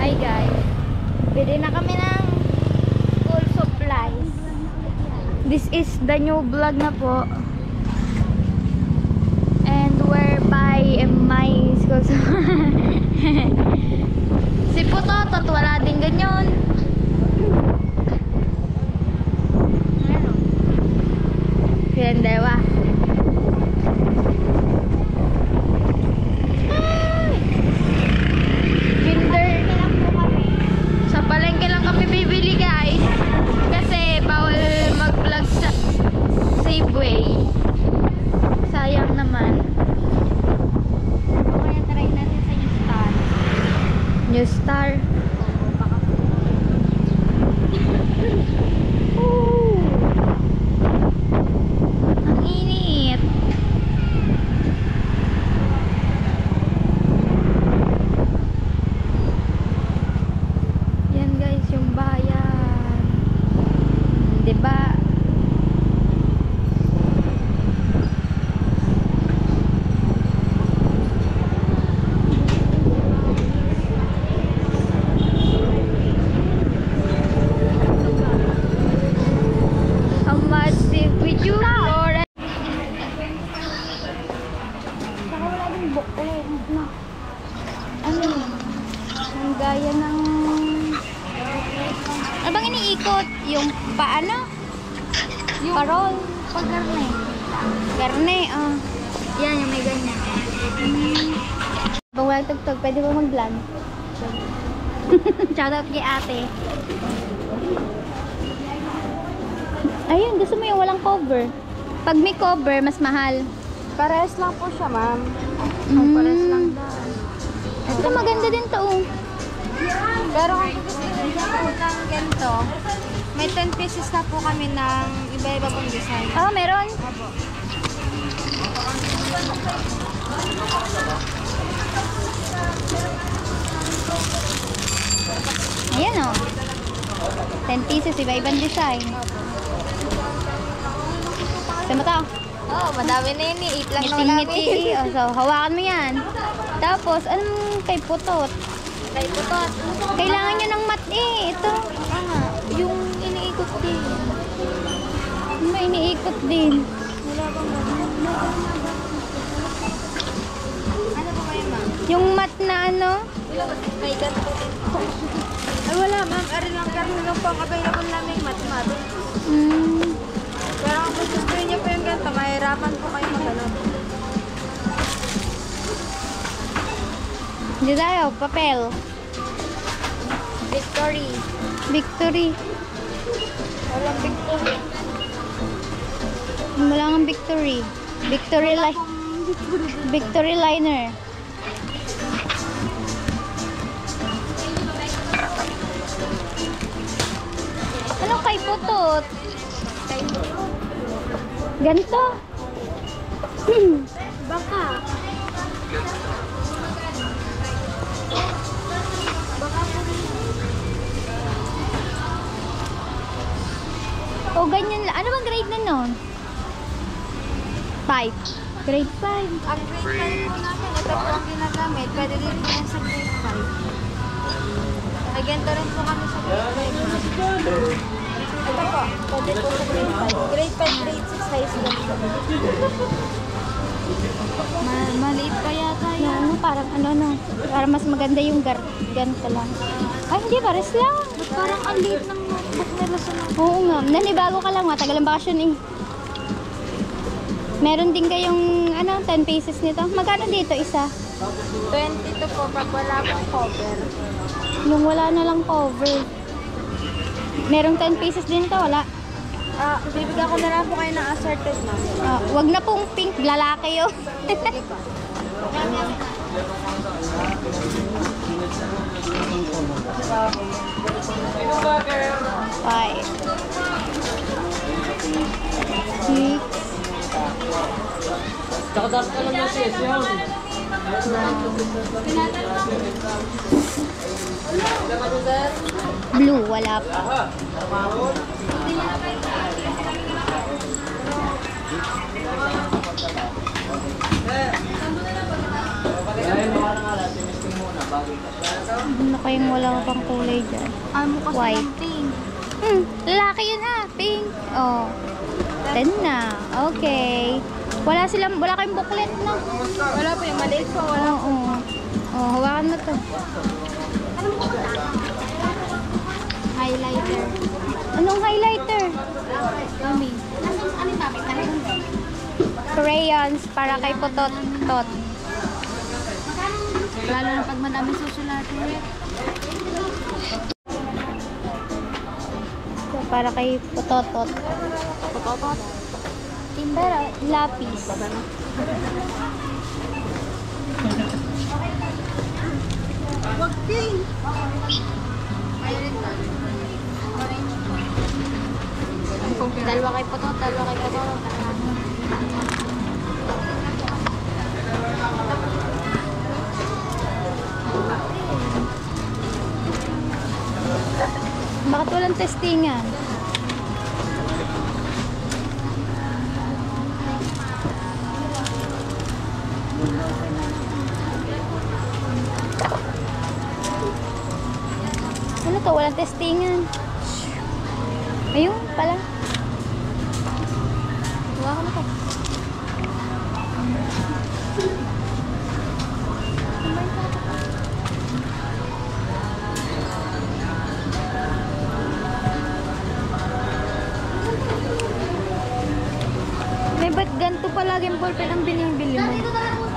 Hi guys, bili na kami ng school supplies. This is the new vlog na po. And we're by my school supplies. Si Putotot wala din ganyan. Yan dewa. Palengke lang kami bibili guys kasi bawal mag-vlog sa Safeway, sayang naman. Kaya try natin sa New Star. Ang init. Yung bayan, diba? How much if we do? Saka wala din bukod na. Ano yun? Ang gaya ng ano bang iniikot? Yung paano? Yung parol. Pag-garne. Garne, yan, yung may ganyan. Bang walang tugtog, pwede ba mag-vlog? Shoutout kay ate. Ayun, gusto mo yung walang cover. Pag may cover, mas mahal. Pares lang po siya, ma'am. Pares lang daw. Ito maganda din to. Pero kung gusto niyo ng ganito, may 10 pieces na po kami ng iba-iba pong design. Oh, meron? Opo. Ayan o. 10 pieces, iba-ibang design. Gusto mo to? Oh, madami na yun eh. 8 lang naman namin. Oh, so, hawakan mo yan. Tapos, anong kay Putot? Kay Putot. Kailangan nyo ng mat eh. Ito. Yung iniikot din. May iniikot din. Wala bang ano ba kayo, ma'am? Yung mat na ano? May ganito din po. Ay, wala, ma'am. Ari lang po ang available namin mat-mat. Pero kung gusto niyo po yung ganito, mahirapan po kayo mag-ano. Hindi tayo, papel. Victory. Victory. Walang Victory. Wala nga Victory. Victory liner. Ano kay Putot? Ganito. Baka. O ganyan lang. Ano bang grade na nun? 5. Grade 5. Ang grade 5 po natin, ito po ang ginagamit. Pwede din po yan sa grade 5. Ay, ganito rin po kami sa grade 5. Ito po, pwede po sa grade 5. Grade 5, grade 6 high school po. Maliit pa yata yan. Ano, parang ano no. Para mas maganda yung ganito lang. Ay, hindi, pares lang. Ba't parang ang liit ng notebook nila sa notebook? Oo nga. Nanibago ka lang. Matagal ang bakasyon eh. Meron din kayong ano, 10 pieces nito. Magkano dito isa? 22 po pag wala pong cover. Yung wala na lang cover. Merong 10 pieces din to, wala. Bibigyan ko na lang po kayo ng assorted, ma'am. Wag na pong pink, lalaki yun. Sige po. Five. 6. Nakadas ka lang yung session. Blue, wala pa. Ano kayong wala pang kulay dyan? Ano kasi White. ng pink? Lalaki yun pink. Oh. 10 na. Okay. Wala kayong booklet na. Wala po yung maliit po. Wala. Oo. Oh, hawakan mo to. Highlighter. Anong highlighter? Kami. Ano yung topic? Crayons para kay Putot-tot. Lalo na pag madami susulatin. So, para kay Putot-tot. Pototot. Pero, lapis. Wag pink. Dalawa kay Putot, dalawa kay Putot. Bakit walang testingan? Ano to? Walang testingan. Ayun pala. Huwag ko na to. May ba't ganito palaging ballpen ang binibili mo?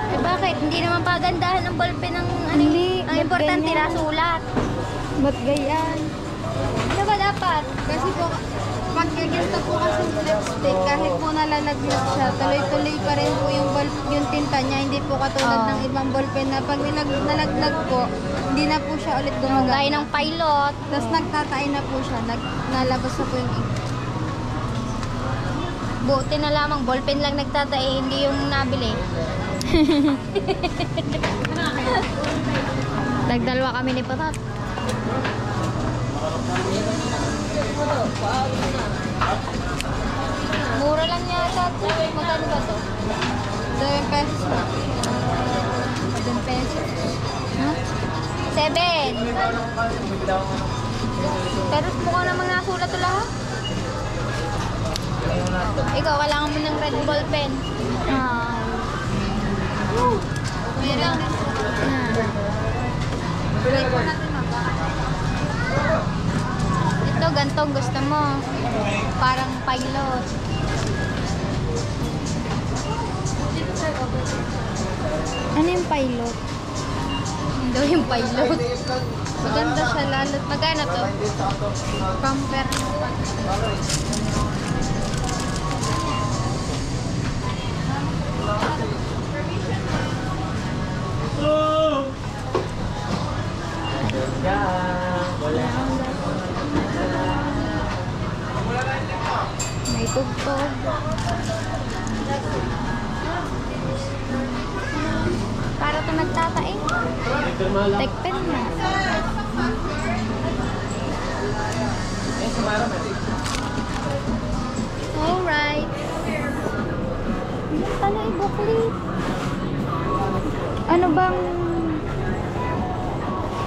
Eh bakit? Hindi naman pagandahan ang ballpen ng ano. Hindi, Ang ba't importante ganyan? nasulat. Ba't ganyan? Ano ba dapat? Kasi po, pag ganito po kasi lipstick, kahit po nalalaglag siya, tuloy-tuloy pa rin po yung tinta niya. Hindi po katulad Oo. ng ibang ballpen na pag nalaglag po, hindi na po siya ulit Gaya gumagana. ng pilot. Tapos nagtatay na po siya, nalabas na po yung ink. Buti na lamang, ballpen lang nagtatae, hindi yung nabili. Nagdalawa kami ni Patat. Mura lang yata. Magkano ba to? 7 pesos na. 7 pesos. Huh? 7. Pero mukha namang nasulat to lahat. Ikaw, kailangan mo ng red ball pen. Meron. Try po natin na. Ito, gantong gusto mo. Parang pilot. Ano yung pilot? Hindi yung pilot. Maganda siya lalo. Magkano to? Compare. May tugtog. Para ito nagtatae. Tekpen na. Alright. Ano pala i-booklet? Ano bang...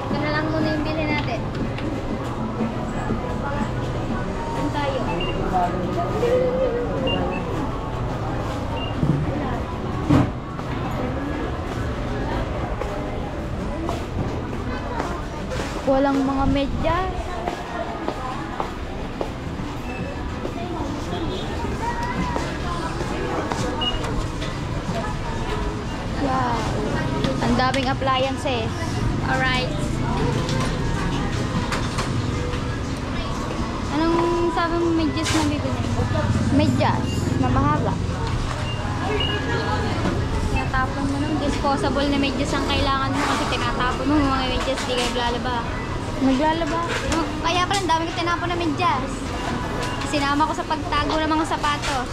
Ito na lang muna yung bilhin natin. Saan tayo? Walang mga medyas. Wow. Ang daming appliances. Alright. Anong sabi mo medyas na bibili? Medyas na mahaba. Tinatapon mo ng disposable na medyas ang kailangan mo kasi tinatapon mo mga medyas, di kayo naglalaba. Naglalaba. Kaya pala, ang dami ko tinapon na medyas. Sinama ko sa pagtago ng mga sapatos.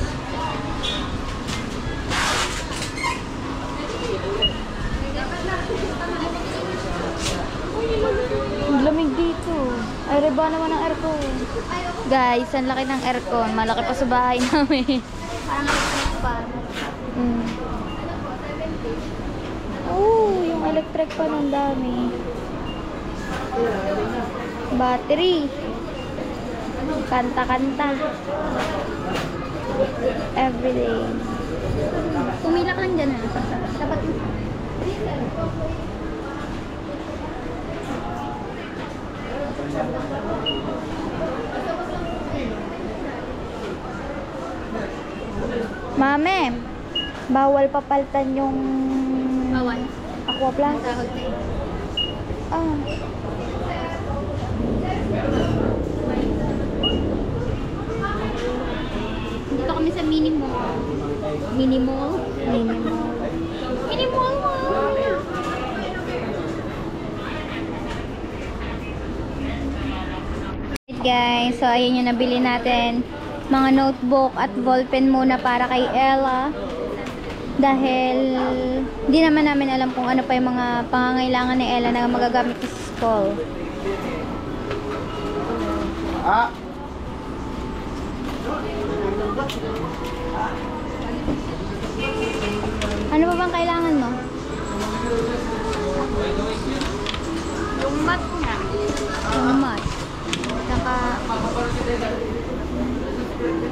Ang lamig dito. Ay, reba naman ang aircon. Guys, ang laki ng aircon. Malaki pa sa bahay namin. Parang electric fan. Oh, yung electric pa ng dami. Battery. Kanta-kanta. Everyday. Tumilak lang dyan ha. Dapat Mame, bawal papalitan yung Bawal. Aqua Plus. Sahod na yun. Ah. Dito kami sa mini mall. Mini mall? Minimum. Mini mall mo. Guys, so ayun yung nabili natin. Mga notebook at ballpen muna para kay Ella. Dahil di naman namin alam kung ano pa yung mga pangangailangan ni Ella na magagamit sa school. Ano pa bang kailangan mo? Yung mat nga. Yung mat. Saka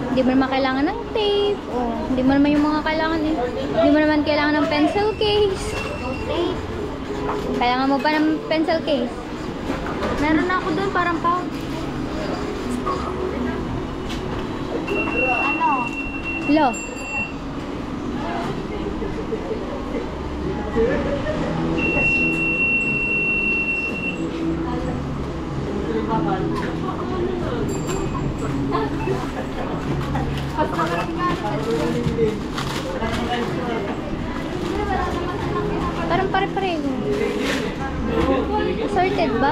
hindi mo naman kailangan ng tape. O, hindi mo naman yung mga kailangan eh. Hindi mo naman kailangan ng pencil case. Tape. Kailangan mo pa ng pencil case. Meron na ako doon parang pouch. Ano? Lo. Parang pare-pareho. Sorted ba?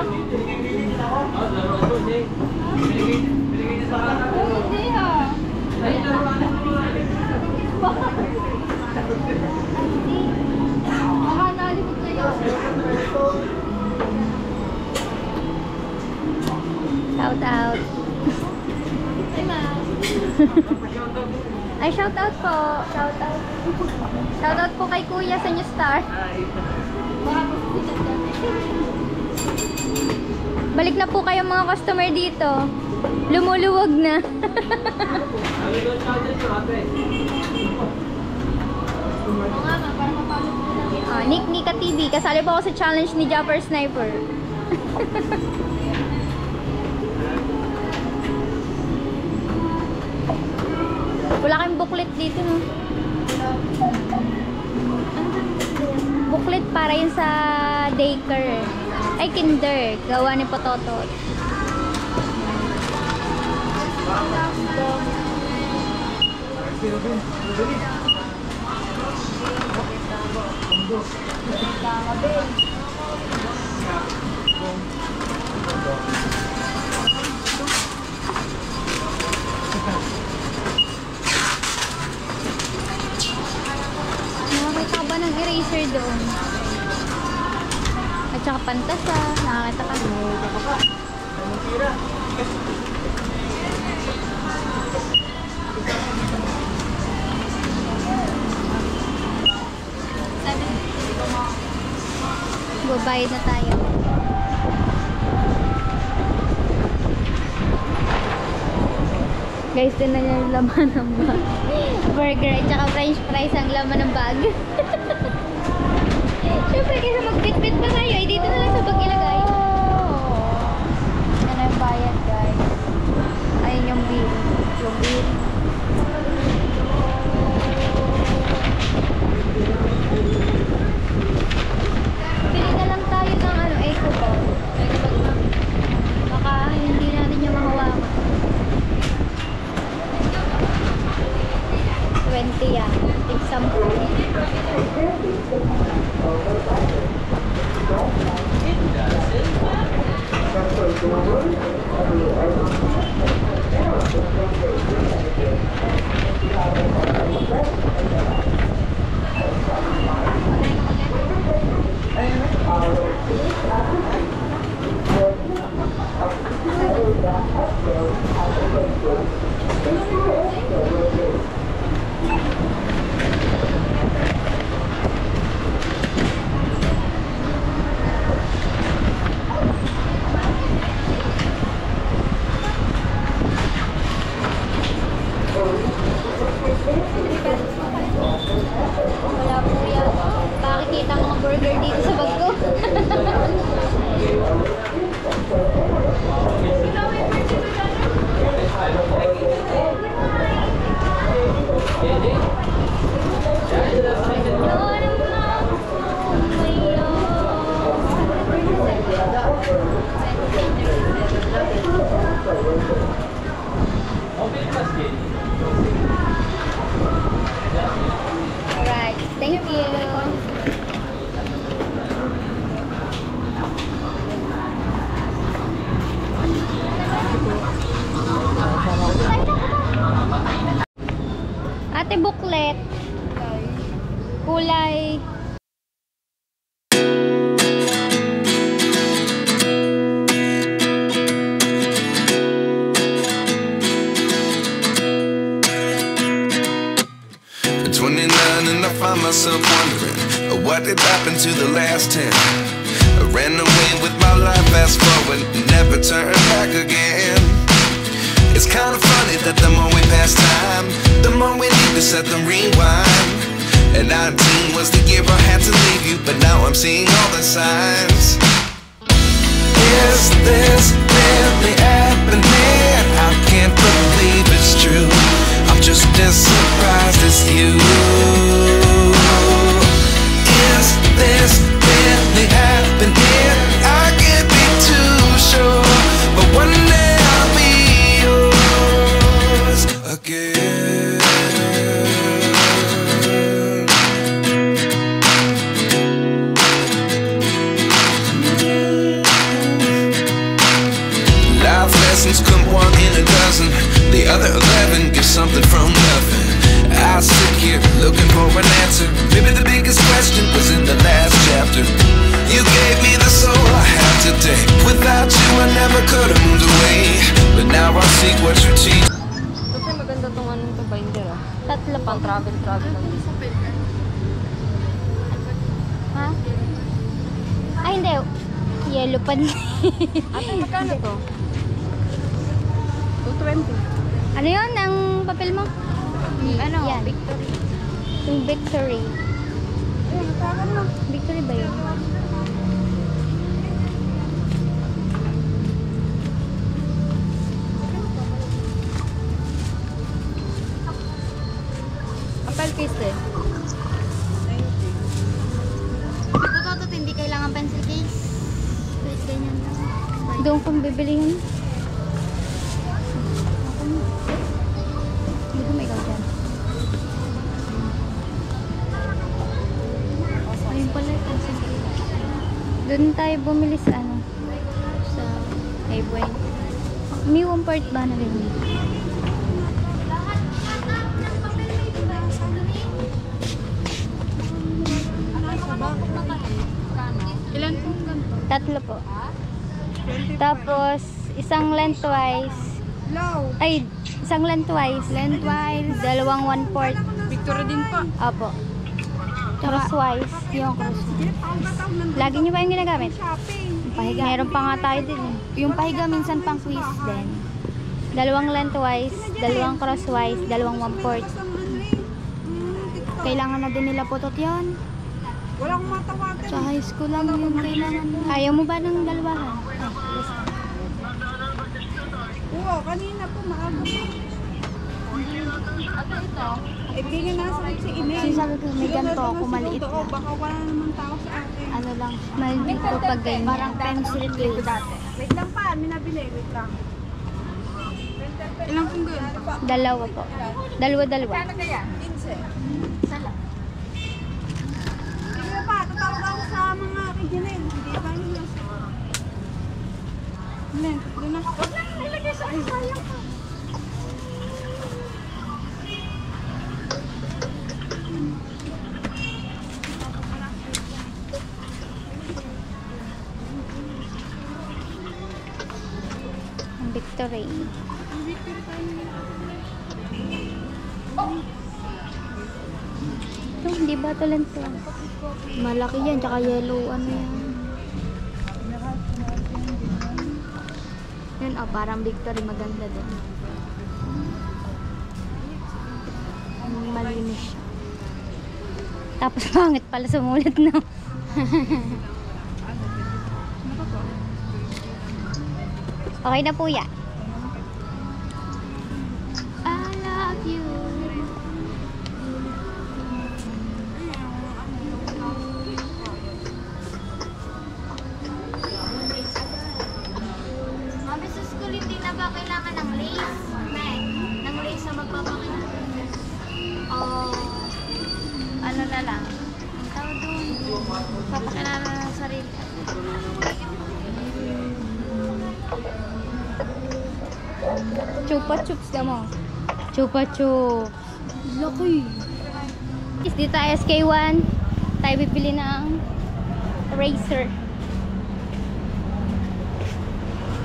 Hindi ah. Baka nalimot na yun. Shout out. Ay ma. Ay, shout out po. Shout out. Shout out po kay Kuya sa New Star. Baka pusikat ka. Balik na po kayo mga customer dito. Lumuluwag na. Oo nga ma, para mapalot mo lang. Nick Nika TV. Kasali po ako sa challenge ni Japper Sniper. Wala kayong booklet dito, no? Booklet para yun sa daycare. Ay, kinder. Gawa ni Pototot. Nakakita ka ba ng eraser doon? At saka pantasa. Nakakita ka. Babayad na tayo. Guys, din na niya yung laman ng bag. Burger at saka french fries ang laman ng bag. Siyempre, kaysa mag-bit-bit pa tayo, eh, dito na lang sa bag ilagay. Yan ang bayad, guys. Ayun yung bill. Yung bill. Pili na lang tayo ng eco ball. Baka hindi natin yung mahawakan. 20 yan. Take some. Alright, thank you. Ate Buklet. Kulay. At 29 and I find myself wondering what did happen to the last 10. I ran away with my life, fast forward, never turn back again. It's kind of funny that the more we pass time, the more we need to set the rewind. And 19 was the year I had to leave you, but now I'm seeing all the signs. Is this really happening? I can't believe it's true. I'm just as surprised as you. Is this really happening? I can't be too sure, but one day I'll be yours again. Life lessons come one in a dozen. The other 11 get something from nothing. I sit here looking for an answer. Maybe the biggest question was in the last chapter. You gave me the soul I have today. Without you I never could have moved away. But now I see what you teach. Kasi maganda tong anong to binder ah. Tatlo pa. Pang travel lang. Ha? Ay, hindi. Yellow pa din. Ate, magkano to? 220. Ano yun? Ang papel mo? Ano? Yan. Victory. Yung Victory. Ayun, natakan mo. Victory ba yun? Apple case din. Ito, hindi kailangan pencil case. Wait, ganyan lang. Doon kong bibilihin. Hindi ko may ikaw dyan. Ayun pala, pencil case. Doon tayo bumili sa ano? Sa Highway. May one part ba na ganyan? Ilan pong ganito? Tatlo po. Tapos, isang lengthwise. Low. Ay, isang lengthwise. Lengthwise. Dalawang 1/4. Victory din po. Opo. Crosswise. Yung crosswise. Lagi niyo ba yung ginagamit? Pahiga. Meron pa nga tayo din. Yung pahiga minsan pang quiz din. Dalawang lengthwise, dalawang crosswise, dalawang 1/4. Kailangan na din nila putot yan. Walang matawagan. Sa high school lang yung kailangan nila. Ayaw mo ba ng dalawahan? Oo, kanina po maaga po. Eh, bigyan na sa si Inay. Sabi ko, may ganito ako, maliit Oo, na. baka wala naman tao sa akin. Ano lang. Maldito pag ganyan. Parang pencil case. Wait lang pa, may nabili. Wait lang. Ilang pong good? Dalawa po. Dalawa-dalawa. Kano kaya? 15. Sala. Sige pa, tatawag ako sa mga kaibigan. Hindi pa nila. Nen, doon na. Huwag lang nilagay sa ay, sayang pa. Ang Victory. Ito, hindi ba ito lengthwise? Malaki yan, tsaka yellow, ano yan. Yun, oh, parang Victory, maganda din. Malinis siya. Tapos pangit pala sumulat na. Okay na po yan. I love you. magpapakailangan ng lace? Ng lace na magpapakailangan. Ano na lang? Ang tawag doon. Papakailangan ng sarili. Chupa chups na mo. Chupa chups. Laki. Dito tayo SK1. Tayo bibili ng eraser.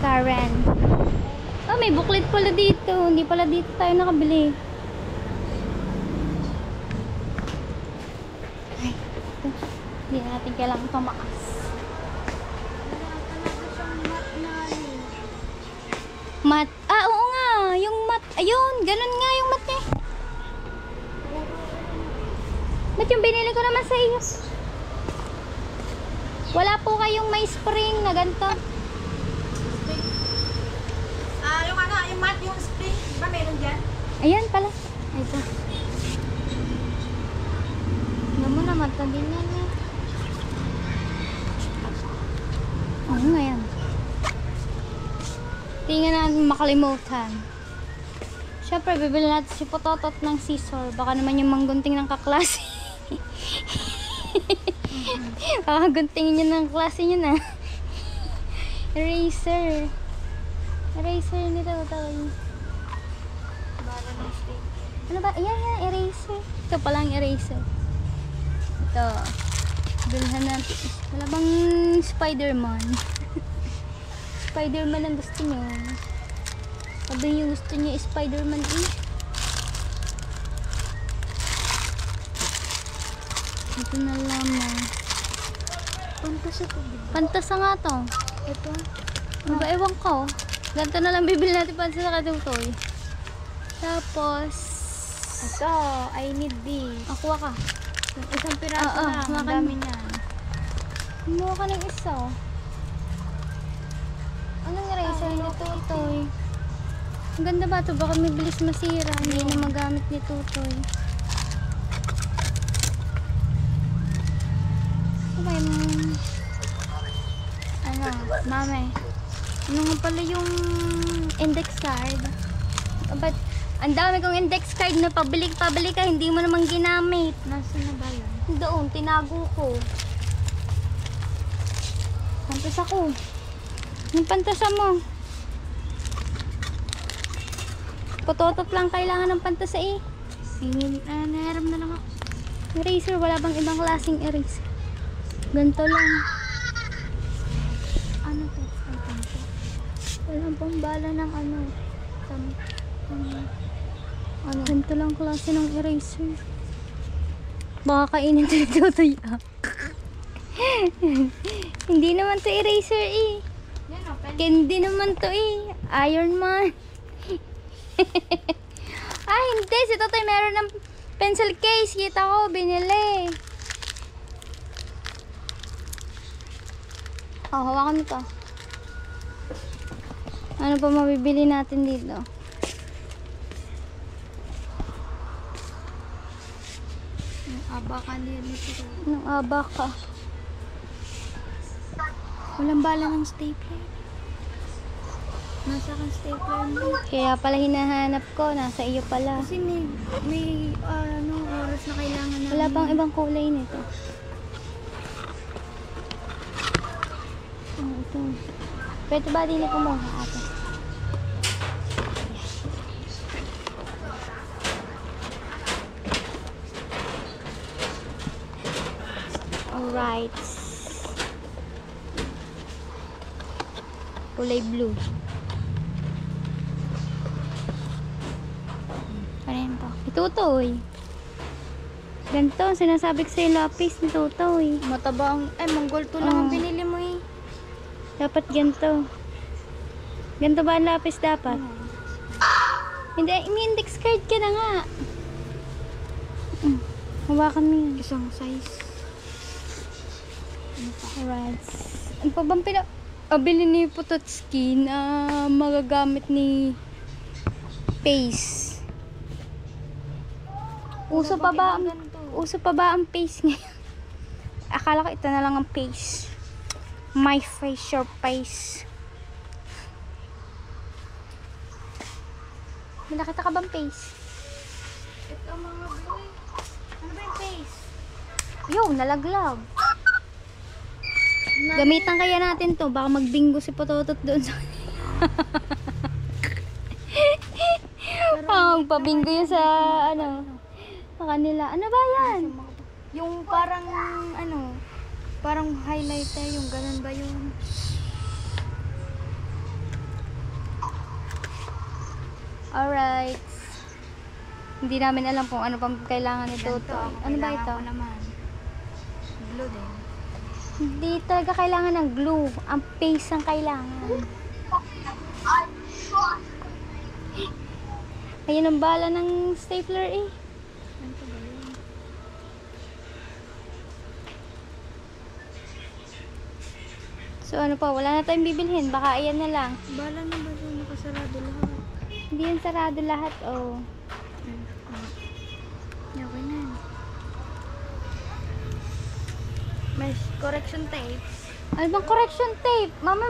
Karen. Oh, may booklet pala dito. Hindi pala dito tayo nakabili. Ay, ito. Hindi na natin kailangan tumakas. Mat. Ah, oo nga. Yung mat. Ayun, ganun nga yung mat niya. Ba't yung binili ko naman sa iyo? Wala po kayong may spring na ganito. Yung ano, yung mat, yung spring, di ba meron dyan? Ayan pala. Ito. Alam mo na, mat na din yan eh. Ano nga yan? Tingnan natin makalimutan. Siyempre, bibili natin si Pototot ng scissor. Baka naman yung manggunting ng kaklase. Baka guntingin niya ng klase niya na. Eraser. Eraser nito. Tawag. Ano ba? Ayan, eraser. Ito palang eraser. Ito. Bilhan natin. Wala bang Spider-Man? Spider-Man ang gusto niyo. Sabi niyo gusto niyo Spider-Man eh. Ito na lamang. Pantasa to. Pantasa nga to. Ito. Ano ba? Ewan ko. Ganito na lang bibili natin pantasa sa katutoy. Tapos, Ito, I need this. akuha ka. Isang piraso lang. Ang dami niyan. Kumuha ka ng isa. Anong eraser ni Tutoy? Ang ganda ba ito? Baka mabilis masira. Hindi na magamit ni Tutoy. Okay, ano, mame. Ano nga pala yung index card? Ba't ang dami kong index card na pabalik ka, hindi mo naman ginamit. Nasaan na ba yun? Doon, tinago ko. Pantasa ko. Yung pantasa mo. Pototot lang kailangan ng pantasa eh. Nahiram na lang ako. Eraser, wala bang ibang klaseng eraser? Ganito lang. Ano to? Ay, ganito. Walang pambala ng ano. Ano? Ganito lang klase ng eraser. Baka kainin ito ni Tutoy ah. Hindi naman to eraser eh. Yan o, pen. Candy naman to eh. Iron Man. Ah, hindi. Si Totoy meron ng pencil case. Kita ko, binili. Oh, hawakan mo to. Ano pa mabibili natin dito? Abakan din nito. Anong abaka? Walang bala ng stapler. Nasa kang stapler mo. Kaya pala hinahanap ko. Nasa iyo pala. Kasi may ano, oras na kailangan na. Wala pang ibang kulay nito. Oh, ito. Pwede ba din kumuha ate? Alright. Kulay blue. Ano yan to? Itutoy. Ganito, sinasabi ko sa'yo lapis ni Tutoy. Mataba ang, Mongol to lang ang Oh. binili mo eh. Dapat ganito. Ganito ba ang lapis dapat? Hindi, may index card ka na nga. Hawakan mo yun. Isang size. Alright. Ano pa bang pinabili ni Pototski na magagamit ni Pace? Uso pa ba ang Pace ngayon? Akala ko ito na lang ang Pace. My face, your face. May nakita ka bang face? Ito mga boy. Ano ba yung face? Yung, nalaglag. Gamitan kaya natin to. Baka magbingo si Pototot doon sa pabingo yun sa ano sa kanila. Ano ba yan? Yung parang ano, parang highlighter, yung ganun ba yung... Alright. Hindi namin alam kung ano pang kailangan nito. Ano ba ito? Kailangan ko naman. Blue din. Hindi talaga kailangan ng glue. Ang paste ang kailangan. Ayun ang bala ng stapler eh. So ano pa, wala na tayong bibilhin. Baka ayan na lang. Bala na ba yung nakasarado lahat? Hindi yan sarado lahat, oh. Okay na yan. May correction tape. Ano bang correction tape? Mama,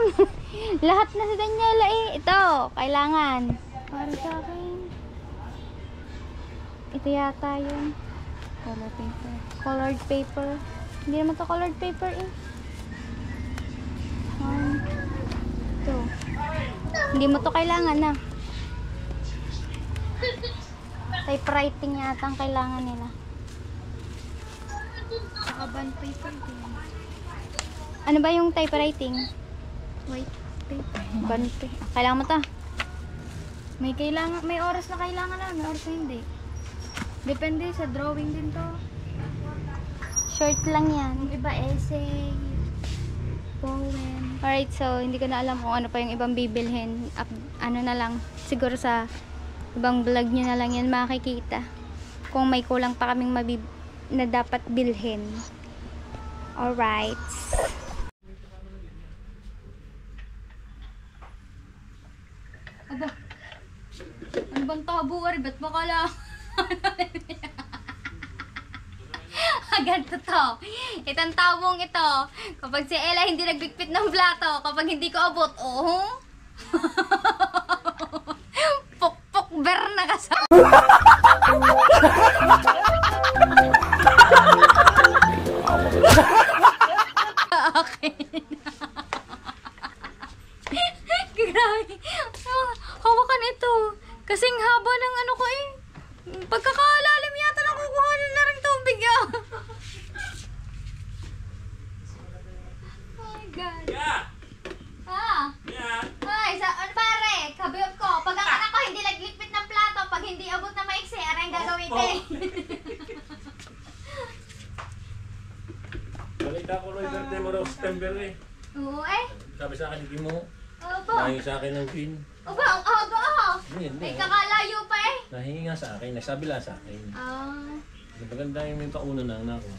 lahat na si Daniela eh. Ito, kailangan. Para sa akin. Ito yata yun. Color paper. Colored paper. Hindi naman to colored paper eh. Ito. Hindi mo to kailangan na. Typewriting yata ang kailangan nila. Saka bond paper din. Ano ba yung typewriting? White paper. Bante. Kailangan mo to. May kailangan, may oras na kailangan na, may oras na hindi. Depende sa drawing din to. Short lang yan. Yung iba essay, poem. Alright, so hindi ko na alam kung ano pa yung ibang bibilhin. Ano na lang, siguro sa ibang vlog nyo na lang yan makikita. Kung may kulang pa kaming na dapat bilhin. Alright. Aba, ano bang tabo? Ba't mo kala? Ganito to. Itong tabong ito. Kapag si Ella hindi nagbigpit ng plato, kapag hindi ko abot, oh. Pok-pok ber na kasama. Okay. Grabe. Hawakan ito. Kasing haba ng ano ko eh. Pagkakalalim yata nakukuha na rin tubig ah. Oh my God. Ah. Ay, ano pare? Kabiyot ko. Pag ang anak ko hindi naglikpit ng plato, pag hindi abot na maiksi, aray ang gagawin ko eh. Balita ko Roy, birthday mo raw September eh. Oo eh. Sabi sa akin, hindi mo. Opo. Nahingi sa akin ng pin. Opo, ang aga ah. Hindi. May kakalayo pa eh. Nahingi nga sa akin, nagsabi lang sa akin. Ah. Maganda yung may pauna na anak ko.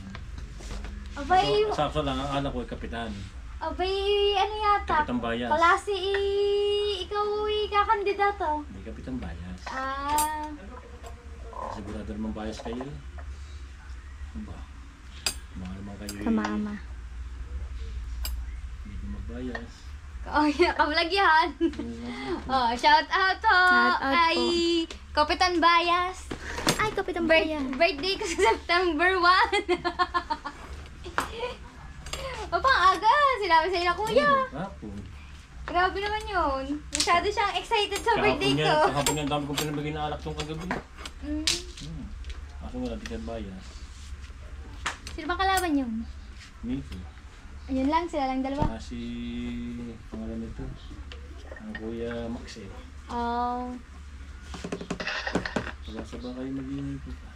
Abay, Sakso lang, ang anak ko ay kapitan. abay, ano yata? Kapitan Bayas. Palasi, ikaw kakandidato. Hindi kapitan Bayas. Ah. Sigurado naman Bayas kayo. Ano ba? Mahal naman kayo. Kamama. Hindi ko magbayas. Oh, nakablog yan. Oh, shout out to Shout out ay Kapitan Bayas. Ay, Kapitan Bayas. Birthday ko sa September 1. Papa, aga. Sinabi sa'yo na kuya. Hapon. Grabe naman yun. Masyado siyang excited sa birthday ko. Kahapon yan, dami kong pinabigay na alak tong kagabi. Mm. Kaso wala, di ka Bayas. Sino bang kalaban yun? Miki. Ayun lang, sila lang dalawa. Saka si pangalan nito. Ang kuya Maxi. Oh. Wala sa ba kayo mag-iinip pa?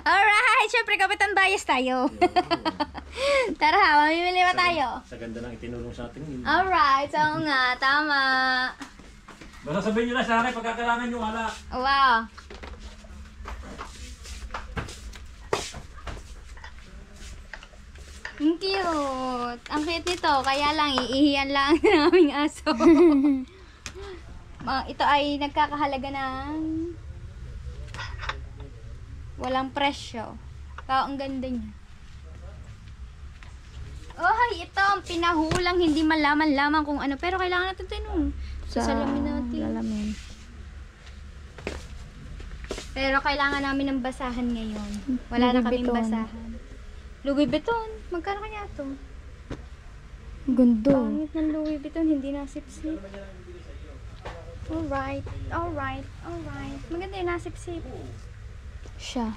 Alright, syempre Kapitan Bayas tayo. Tara, mamimili ba tayo? Sa ganda ng itinulong sa atin yun. Alright, so nga, tama. Basta sabihin nyo na sa akin pagkakalangan yung alak. Wow. Ang cute. Ang cute nito, kaya lang iihiyan lang ng aming aso. Ito ay nagkakahalaga ng walang presyo. Pero ang ganda niya. Oh, hay, ito ang pinahulang, hindi malaman-laman kung ano. Pero kailangan natin ito, no? Sa salamin natin. Lalamin. Pero kailangan namin ng basahan ngayon. Wala na Louis kaming Vuitton. basahan. Louis Vuitton. Magkano kaya to? Gundo. Pangit ng Louis Vuitton, hindi nasipsip. Alright. Maganda yung nasipsip. Siya.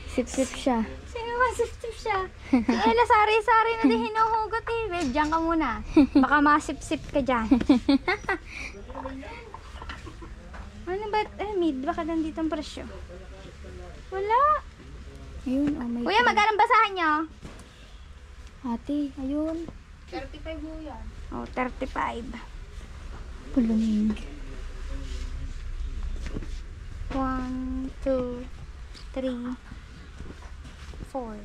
Sip-sip siya. Sino masipsip siya? Si Ella, sari-sari na din hinuhugot eh. Babe, dyan ka muna. Baka masipsip ka dyan. Ano ba? Mid, baka nandito ang presyo. Wala. Ayun, oh my Kuya, magkano ang basahan nyo? Ate, ayun. 35 po yan. Oh, 35. Puluming. 1, 2, 3, 4.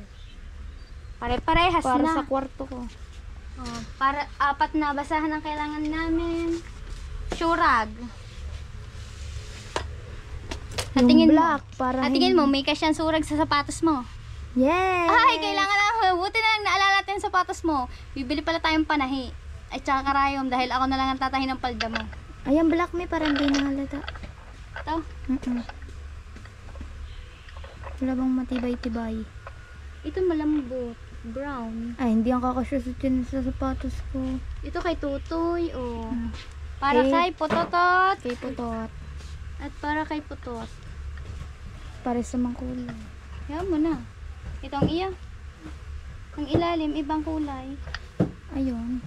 Pare-parehas Para na. sa kwarto ko. Oh, para 4 na basahan ang kailangan namin. Shurag. Yung Tingin black, para Tingin mo, may cash ang surag sa sapatos mo. Yes! Ay, kailangan na. Buti na lang naalala natin yung sapatos mo. Bibili pala tayong panahi. At saka karayom dahil ako na lang ang tatahin ng palda mo. Ayan, black may parang di nahalata. Ito. Wala bang matibay-tibay? Ito malambot. Brown. Ay, hindi ang kakasya sa sapatos ko. Ito kay Tutoy. Oh. Para Eh. kay Pototot. Kay Putot. At para kay Putot. Pares sa mga kulay. Kaya mo na. Itong iya. Ang ilalim, ibang kulay. Ayun.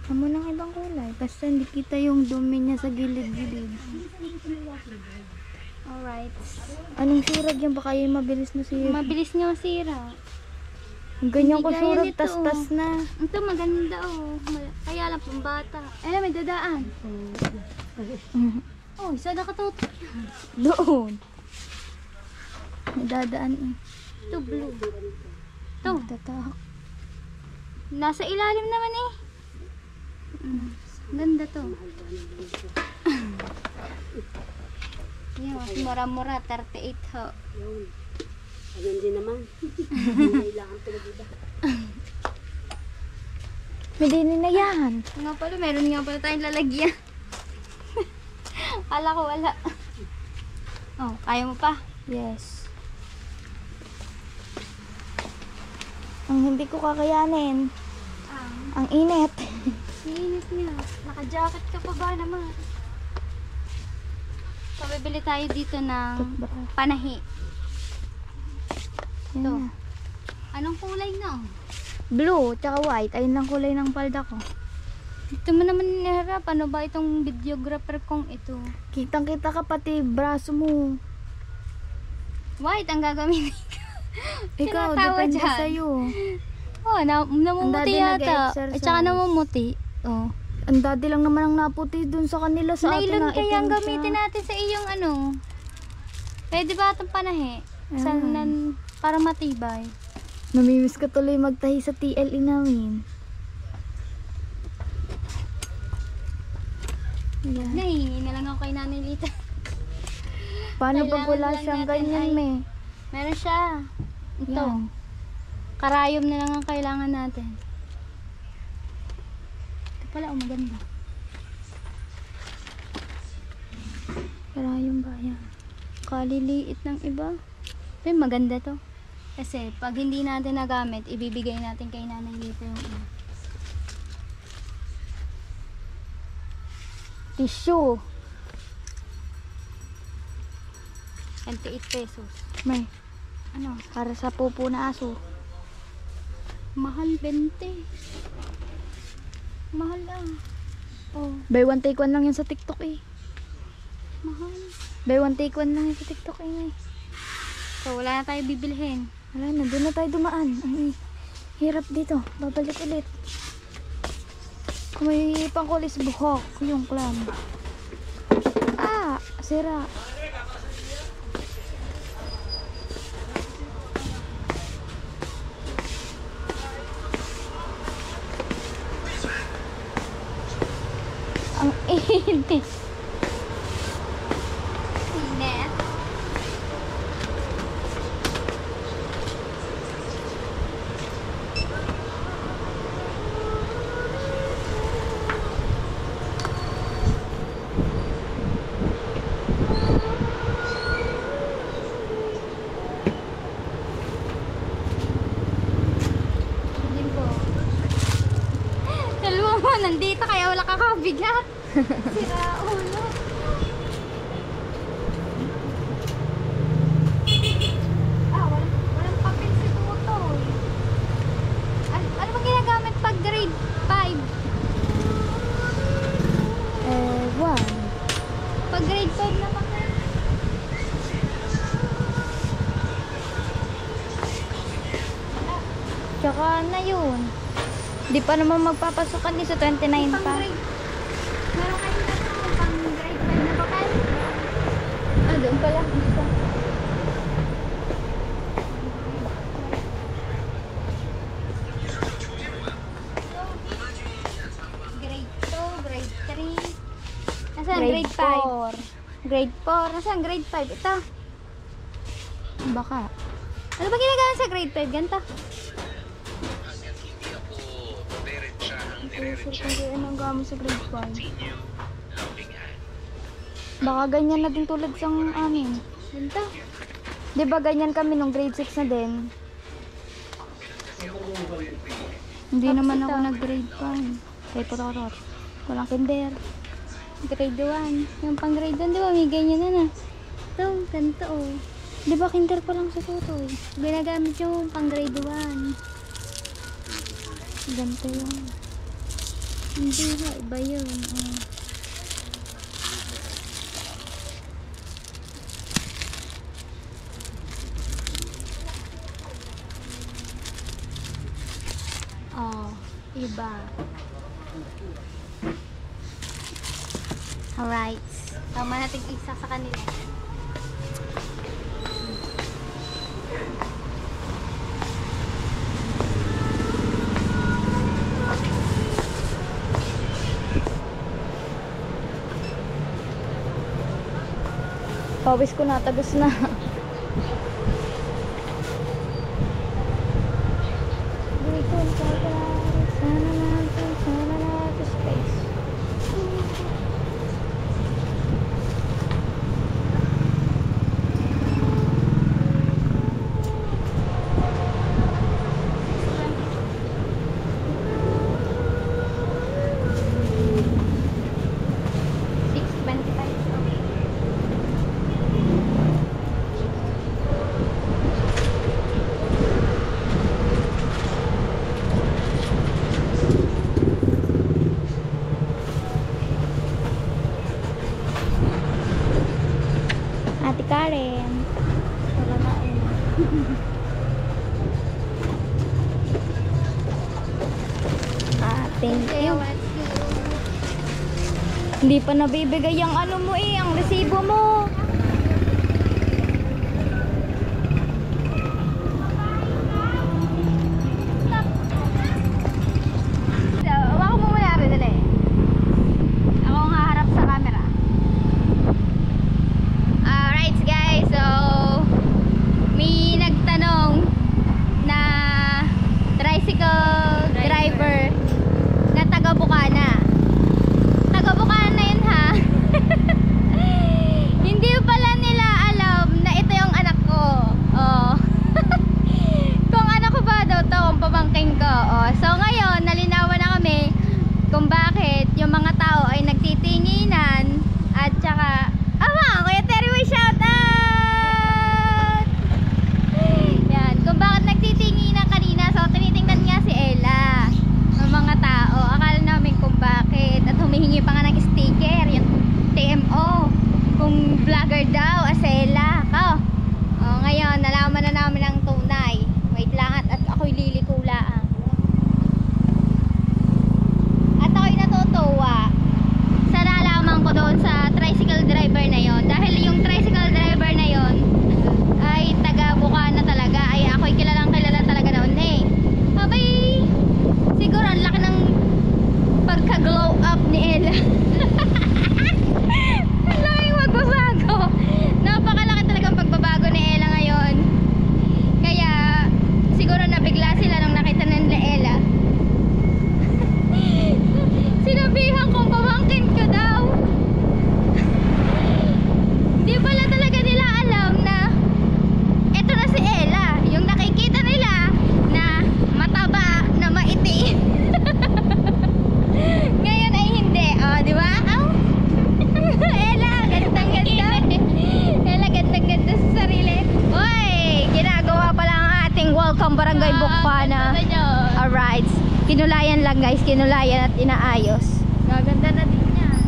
Amo ng ibang kulay. Basta hindi kita yung dumi niya sa gilid-gilid. Alright. Anong surag yan? Baka yung mabilis na siya. Mabilis nga masira. Ang ganyan ko Hindi gaya surag, nito, tas-tas na. Ito maganda oh. Kaya lang pang bata. Eh, may dadaan. Oh, isa na katutok. Doon. Nadadaan eh. Ito blue. Ito. Tatak. Nasa ilalim naman eh. Ganda to. Yan, mas mura-mura. 38 ho. Ayun din naman. Kailangan talaga ba? May dinin na yan. Nga pala, meron nga pala tayong lalagyan. Kala ko wala. Oh, kaya mo pa? Yes. Ang hindi ko kakayanin. Ang init. Sinit niya. Naka-jacket ka pa ba naman? So, bibili tayo dito ng Toothbrush. panahi. Yan Ito. na. Anong kulay na? Blue, tsaka white. Ayun lang kulay ng palda ko. Ito mo naman niharap. Ano ba itong videographer kong ito? Kitang-kita ka pati braso mo. White ang gagamitin ko. Ikaw, Tinatawa depende dyan. sa'yo. Oh, namumuti Ang dati yata. nag-exercise. At saka namumuti. Oh. Ang dati lang naman ang naputi dun sa kanila sa atin Nylon na kaya ang itim gamitin siya. natin sa iyong ano. Pwede ba itong panahe? Ayan. Para matibay. Namimiss ko tuloy magtahi sa TLE namin. Ayan. Nahingi na lang ako kay Nanay Lita. Paano Kailangan pag wala lang siyang natin ganyan, ay- me? Meron siya. Ito. Yan. Karayom na lang ang kailangan natin. Ito pala, oh, maganda. Pero yung bayan. Kaliliit ng iba. Pero maganda to. Kasi pag hindi natin nagamit, ibibigay natin kay Nanay Lita yung iba. Tissue. 28 pesos. May, Ano? para sa pupo na aso. Mahal 20. Mahal lang. Oh, Buy one take one lang yan sa TikTok eh. mahal. Buy one take one lang yan sa TikTok eh. So, wala na tayo bibilhin. Wala na, doon na tayo dumaan. Ang hirap dito. Babalik ulit. Kung may pangkulis buhok, yung clam. Ah, sira. Ang init. Net. nandito kaya wala kakabigat. Sira ulo. Walang papel si Tutoy. Ano ba ginagamit pag grade 5? Pag grade 5 na papel. Tsaka na yun. Di pa naman magpapasukan ni sa 29 Pang pa. grade. Meron kayong pang grade 5 na papel? Ah, doon pala. Isa. Grade 2, grade 3. Nasaan? Grade 5. Grade 4. Nasaan? Grade 5. Ito. Baka. Ano ba ginagawa sa grade 5? Ganito. Anong gamo sa grade 5? Baka ganyan na din tulad sa amin. Ganito. Di ba ganyan kami nung grade 6 na din? Hindi naman ako nag-grade 5. Kay Pororot. Walang kinder. Grade 1. Yung pang grade 1, di ba? May ganyan na na. Ito, ganito oh. Di ba kinder pa lang sa tutoy? Ginagamit yung pang grade 1. Ganito yun. Hindi ba? Iba yun. Oh. Oh, iba. Alright. Tama natin isa sa kanila. Pawis ko na, tagos na. Space. Ate Karen. Wala na eh. Thank you. Hindi pa nabibigay ang ano mo eh, ang resibo mo. Wako mo muna rin, dali. Ako ang haharap sa camera. Alright guys, so may nagtanong na tricycle driver na taga Bukana. Taga Bukana yun ha. Hindi pala nila alam na ito yung anak ko. Oh. Kung anak ko ba daw to, ang pamangkin ko. Oh. So ngayon, nalinawan na kami kung bakit yung mga tao ay nagtitinginan at saka Kuya Terry, may shout out! Yan, kung bakit nagtitinginan kanina. So tinitingnan nga si Ella ng mga tao. Akala namin kung bakit. At humihingi pa nga ng sticker, yung TMO. Kung vlogger daw, Ella. Ngayon, nalaman na namin ang tunay. Wait lang at ako'y liliko lang. At ako'y natutuwa sa nalaman ko doon sa tricycle driver na yon. Dahil yung tricycle driver na yon ay taga Bukana talaga. Ay ako'y kilalang kilala talaga noon eh. Abay, siguro ang laki ng pagka-glow up ni Ella. Ang laking magbabago. Napakalaki talagang pagbabago ni Ella ngayon. Kaya siguro nabigla sila nung nakita nila Ella. Sinabihan kong pamangkin ko daw. Di pala talaga nila alam na eto na si Ella. Yung nakikita nila na mataba, na maitim. kinulayan at inaayos. Gaganda na din yan.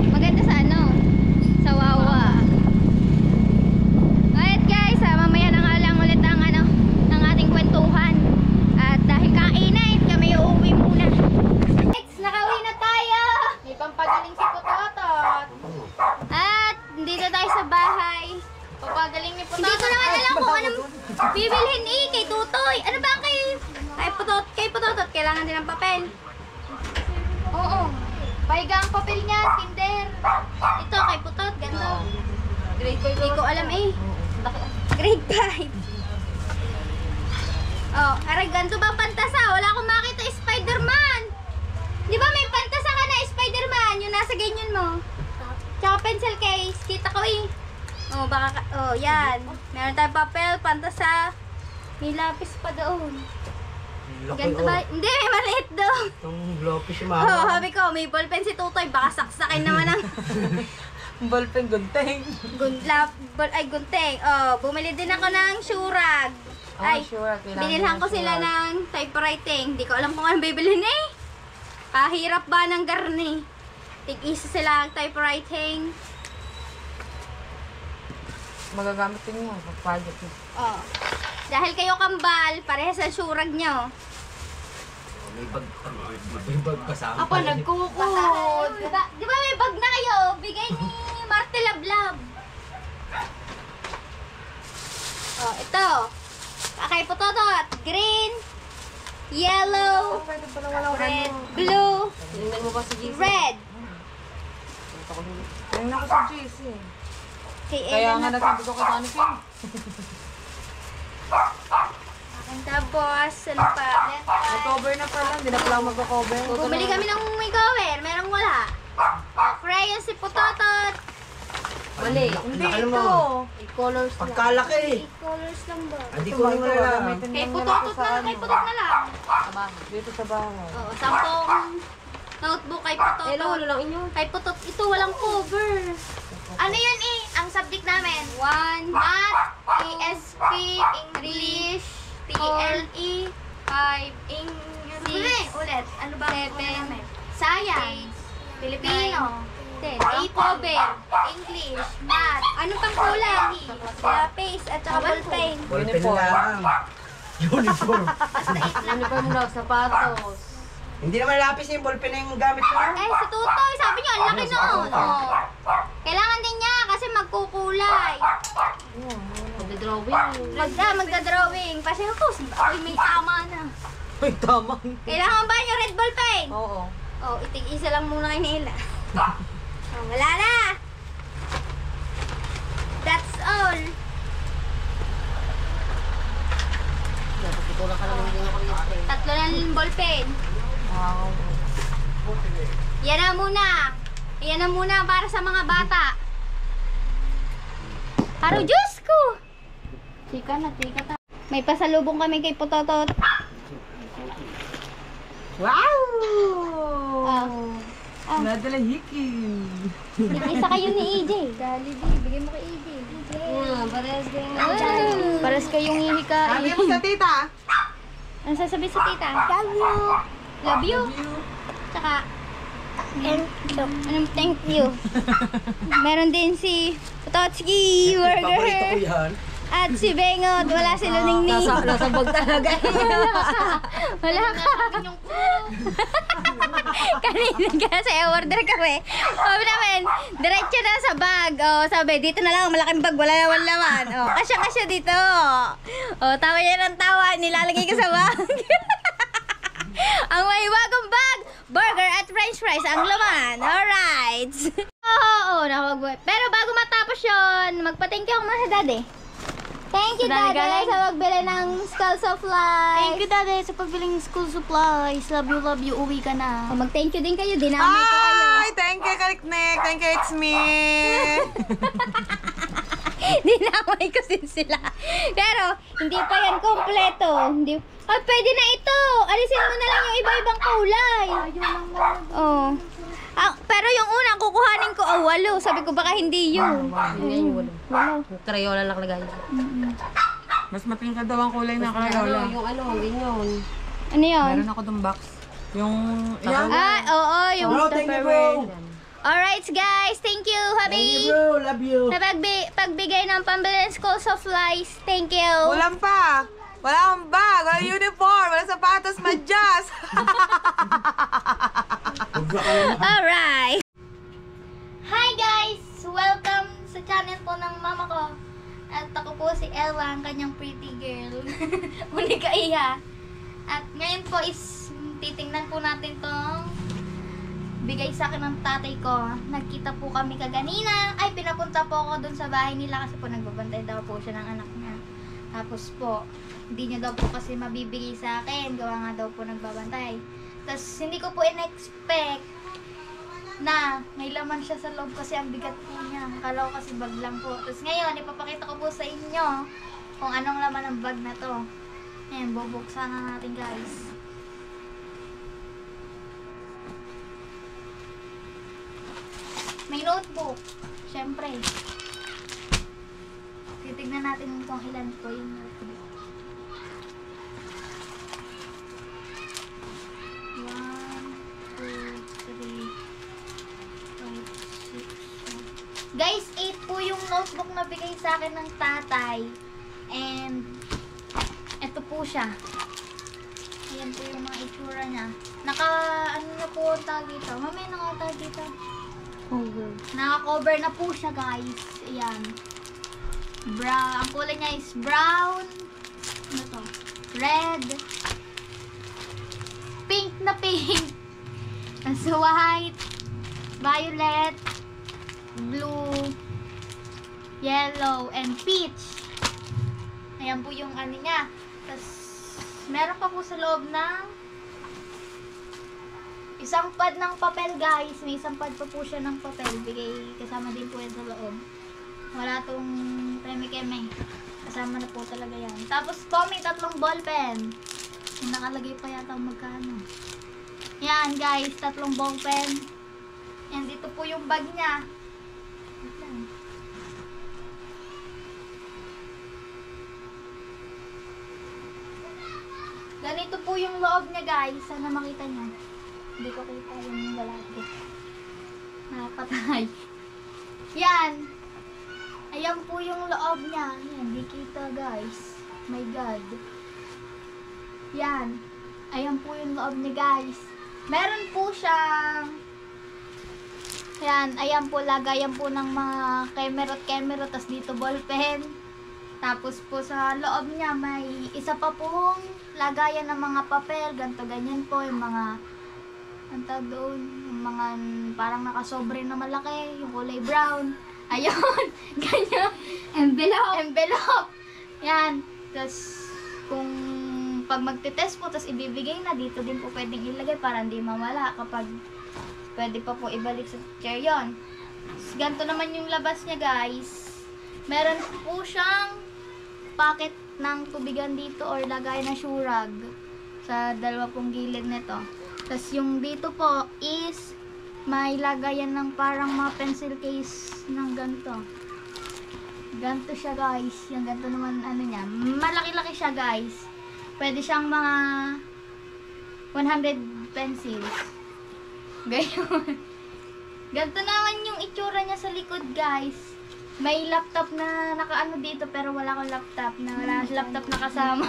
Maganda sa ano? Sa Wawa. Alright guys, mamaya na nga lang ulit ang ano, ang ating kwentuhan. At dahil kainit, kami uuwi muna. Next, nakauwi na tayo! May pampagaling si Pototot. At dito tayo sa bahay. Papagaling ni Pototot. Hindi ko naman alam kung anong bibilhin kay Tutoy. Ano ba kay Pototot? Kailangan din ng papel. Oo. Paiga ang papel niya, Tinder. Ito kay Putot, ganito. Grade 5. Hindi ko alam Grade 5. Oh, aray, ganito ba pantasa? Wala akong makita Spider-Man. Di ba may pantasa ka na Spider-Man? Yung nasa ganyan mo. Tsaka pencil case. Kita ko Oh, baka, yan. Meron tayong papel, pantasa. May lapis pa doon. Ganito ba? Hindi, may maliit doon. Itong glopis yung Oh, sabi ko, may ballpen si Tutoy. Baka saksakin naman ang ballpen gunteng. gunteng. Oh, bumili din ako ng Shurag. Ay, Sure. binilhan ko sila ng typewriting. Hindi ko alam kung ano bibilhin Kahirap ba ng garni? Tig-isa sila ang typewriting. Magagamit din yan. Pag-project mo. Oh. Dahil kayo kambal, parehas sa Shurag nyo. May bag kasama. Ako nagkukod. Di ba may bag na kayo? Bigay ni Marte Lablab. Oh, ito. Kay Pototot. Green, yellow, Pwede pala wala red, blue, Tingnan mo ba si JC? red. Tingnan ko si JC. Kay Kaya Ellen nga na nagsabi ko kay Tony Pin. akin. Tapos, ano pa? May cover na pala. Hindi na pala ako magko-cover. Bumili kami ng may cover. Merong wala. Crayon si Pototot. Mali. Hindi ito. Colors lang. Pagkalaki. 8 colors lang ba? Hindi ko rin malalaman. Kay Pototot na lang. Kay Potot na lang. Dito sa bahay. Oo, 10 notebook kay Pototot. Hello, lang inyo. Kay Potot, ito walang cover. Ano yun ang subject namin? 1, Math, ESP, English, PLE, 5, English. Ulit. Ano ba? 7, Science, Filipino, 10, Alphabet, English, Math. ano pang kulang? Lapis at saka ballpen. Uniform. Uniform. Uniform daw, sapatos. Hindi naman lapis yung ballpen na yung gamit mo. Eh, si Tutoy, sabi niya, ang laki noon. Oh. Kailangan din niya kasi magkukulay. Magdodrawing. Magdadrawing. Kasi ako, may tama na. Ay, tama. Kailangan ba yung red ball pen? Oo. Oh, itig-isa lang muna kay Nela. Oh, wala na. That's all. Tutulak ka lang hindi nga kuryente. 3 na ball pen. Wow. Yan na muna. Yan na muna para sa mga bata. Haro, Diyos ko! Tika na. May pasalubong kami kay Pototot. Wow! Ah. Nadala hikin. Isa kayo ni EJ. Dali, bigay mo kay EJ. Parehas din. Paras kayong hihikain. Sabi mo sa tita. Ano sasabihin sa tita? Love you. Love you. Tsaka, thank you. Meron din si Pototski Paborito ko Burger. yan. At si Bengot. Wala si Luningning. Nasa bag talaga. Wala ka. Kanina kasi order kami. Sabi namin, diretso na sa bag. Oh, sabi, dito na lang, malaking bag, wala naman laman. Oh, kasya dito. Oh, tawa niya ng tawa, nilalagay ko sa bag. Ang may wagong bag, burger at french fries ang laman. Alright. Oo, nakapag. Pero bago matapos yun, magpa-thank you ako muna sa daddy. Thank you, Sa Daddy, galing. sa magbili ng school supplies. Thank you, Daddy, sa pagbiling school supplies. Love you. Uwi ka na. Oh, mag-thank you din kayo. Dinamay ko kayo. Ay, thank you, Nick. Thank you, it's me. Dinamay ko din sila. Pero, hindi pa yan kompleto. Hindi. Ay, pwede na ito. Alisin mo na lang yung iba-ibang kulay. Oh. Ah, pero yung una, kukuhanin ko, 8. Sabi ko, baka hindi yun. Hindi yan yung walo. Crayola lang lagay. Mas matingkad daw ang kulay na Lola. Yung ano, ganyan. Ano yun? Meron ako dong box. Yung... Yan. Ah, oo, yung Thank you, Tupperware. bro. Alright guys, thank you, Thank Habi. you, bro. Love you. Sa pagbigay ng pambili ng school supplies. Thank you. Walang pa. Wala akong bag, wala uniform, wala sapatos, madyas. Alright. Hi guys! Welcome sa channel po ng mama ko. At ako po si Ella, ang kanyang pretty girl. Unika iya. At ngayon po is titingnan po natin tong bigay sa akin ng tatay ko. Nagkita po kami kaganina. Ay, pinapunta po ako dun sa bahay nila kasi po nagbabantay daw po siya ng anak niya. Tapos po, hindi niya daw po kasi mabibigay sa akin. Gawa nga daw po nagbabantay. Tapos, hindi ko po in-expect na may laman siya sa loob kasi ang bigat po niya. Akala ko kasi bag lang po. Tapos ngayon, ipapakita ko po sa inyo kung anong laman ng bag na to. Ayan, bubuksan na natin guys. May notebook. Siyempre. Titignan natin kung ilan po yung notebook. 1, 2, 3, 5, 6, 7. Guys, 8 po yung notebook na bigay sa akin ng tatay. And, eto po siya. Ayan po yung mga itsura niya. Ano na po ang tag dito? Mamaya nakatag dito. Naka-cover na po siya, guys. Ayan. Ang kulay niya is brown. Ano to? Red. Pink na pink. Tapos white. Violet. Blue. Yellow. And peach. Ayan po yung ano niya. Tapos, meron pa po sa loob ng isang pad ng papel, guys. May isang pad pa po siya ng papel. Bigay, kasama din po yan sa loob. Wala tong keme-keme. Kasama na po talaga yan. Tapos po, may 3 ballpen. Yung nakalagay pa yata magkano. Yan, guys. 3 ballpen. Yan, dito po yung bag niya. Wait lang. Ganito po yung loob niya, guys. Sana makita niya. Hindi ko kita yung lalaki. Nakapatay. Yan. Ayan po yung loob niya. Yan, di kita, guys. My God. Yan. Ayan po yung loob niya, guys. Meron po siyang yan, ayan po, lagayan po ng mga camera, tas dito ballpen. Tapos po sa loob niya, may isa pa pong lagayan ng mga papel. Ganto, ganyan po, yung mga ang tawag doon, yung mga parang nakasobre na malaki, yung kulay brown. Ayun, ganyan. Envelope. Yan. Tapos, kung pag magte-test po, tapos ibibigay na, dito din po pwedeng ilagay para hindi mawala kapag pwede pa po ibalik sa chair yon. Ganito naman yung labas niya, guys. Meron po siyang packet ng tubigan dito or lagay na shurag sa dalawa pong gilid nito. Tapos yung dito po is may lagayan ng parang mga pencil case ng ganito. Ganito siya, guys. Yung ganito naman ano niya. Malaki-laki siya, guys. Pwede siyang mga 100 pencils. Gayon. Ganito naman yung itsura niya sa likod, guys. May laptop na nakaano dito pero wala akong laptop na laptop na kasama.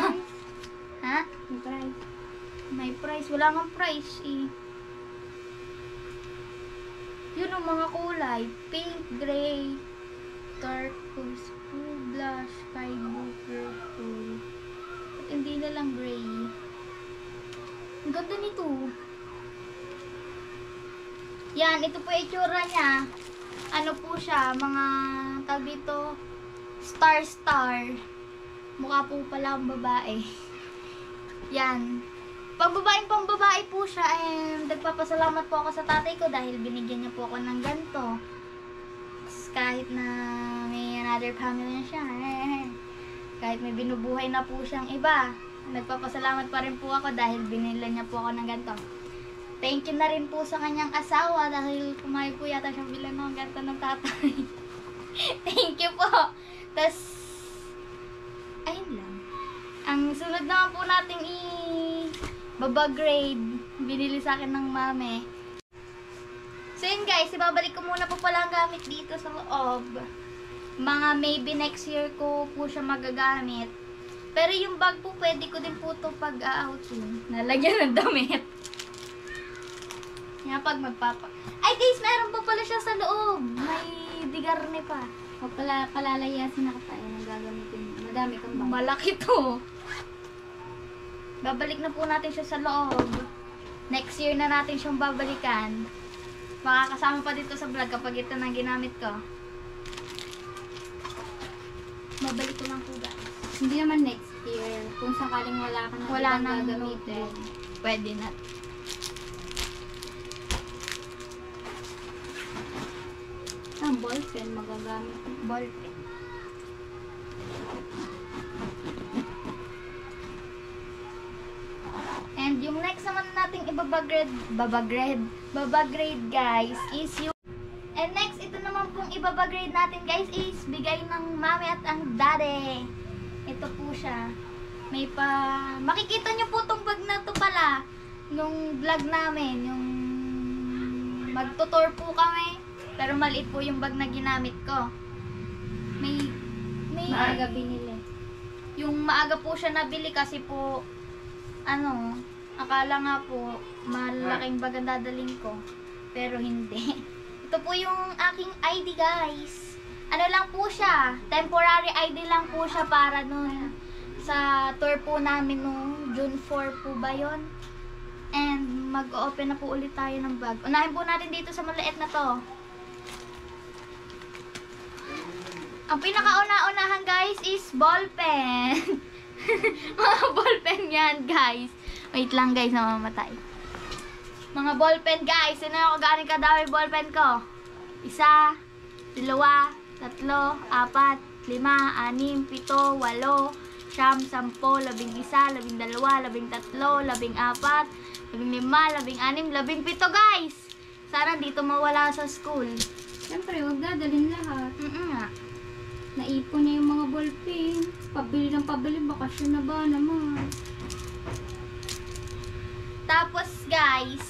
Ha? May price. May price. Wala nga price eh. Yun ang mga kulay. Pink, gray, turquoise, blue, blush, sky blue, purple. At hindi na lang gray. Ang ganda nito. Yan, ito po yung itsura niya. Ano po siya, mga tawag dito, star. Mukha po pala ang babae. Yan. Pambabae po siya, and nagpapasalamat po ako sa tatay ko dahil binigyan niya po ako ng ganito. Kahit na may another family na siya, kahit may binubuhay na po siyang iba, nagpapasalamat pa rin po ako dahil binila niya po ako ng ganito. Thank you na rin po sa kanyang asawa dahil kumain po yata siyang bilan ng ganito ng tatay. Thank you po. Tas, ayun lang. Sunod naman po natin baba grade. Binili sa akin ng mami. So yun guys, ibabalik ko muna po pala ang gamit dito sa loob. Mga maybe next year ko po siya magagamit. Pero yung bag po, pwede ko din po ito pag-outing. Nalagyan ng damit. Nga pag Ay guys, meron pa pala siya sa loob. May digarne pa. O palalayasin ako tayo na gagamitin. Madami kang bag. Malaki to. Babalik na po natin siya sa loob. Next year na natin siyang babalikan. Makakasama pa dito sa vlog kapag ito na ginamit ko. Babalik ko lang po guys. Hindi naman next year. Kung sakaling wala ka na Wala ibang nang gagamitin. notebook. Pwede na. Ang ballpen magagamit. Ballpen. And yung next naman nating babagrade guys is yung and next ito naman pong ibabagrade natin guys is bigay ng mami at ang daddy. Ito po siya. May makikita nyo po tong bag na to pala nung vlog namin, yung magtutour po kami. Pero maliit po yung bag na ginamit ko. May Maaga binili. yung maaga po siya nabili kasi po akala nga po malaking bag ang dadaling ko. Pero hindi. Ito po yung aking ID guys. Ano lang po siya, temporary ID lang po siya para nun sa tour po namin nung June 4 po ba yun? And mag-open na po ulit tayo ng bag. Unahin po natin dito sa maliit na to. Ang pinakauna-unahan guys is ballpen. Mga ballpen yan guys. Wait lang guys, namamatay. Mga ballpen guys. Sino ako galing kadami ballpen ko? 1, 2, 3, 4, 5, 6, 7, 8, 9, 10, 11, 12, 11, 12, 13, 14, 15, 16, 17 guys. Sana dito mawala sa school. Siyempre, huwag dadalhin lahat. Nga. Naipon niya yung mga ballpen. Pabili ng pabili, bakasyon na ba naman? Tapos guys,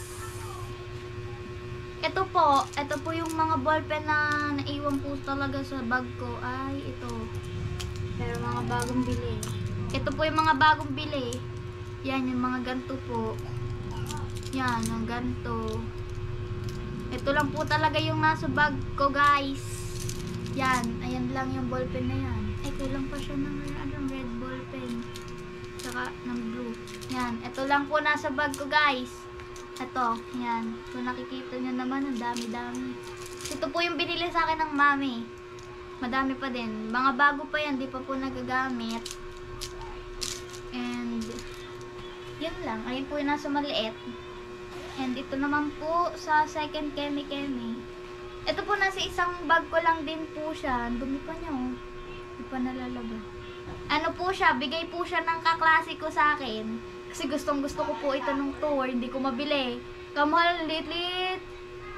ito po yung mga ballpen na naiwan po talaga sa bag ko ay ito. Pero mga bagong bili. Ito po yung mga bagong bili. Yan, yung mga ganto po. Yan, yung ganto. Ito lang po talaga yung nasa bag ko guys. Yan, ayan lang yung ballpen na yan. Ay, kulang pa siya ng red ballpen. Tsaka ng blue. Yan, ito lang po nasa bag ko guys. Ito, yan. Kung nakikita nyo naman, ang dami-dami. Ito po yung binili sa akin ng mami. Madami pa din. Mga bago pa yan, di pa po nagagamit. And, yun lang. Ayun po yung nasa maliit. And ito naman po sa second kemi-kemi. Ito po nasa isang bag ko lang din po siya. Ang dumi pa niya oh. Hindi pa nalalaba. Ano po siya, bigay po siya ng kaklase ko sa akin. Kasi gustong gusto ko po ito nung tour. Hindi ko mabili. Kamahal, lit-lit.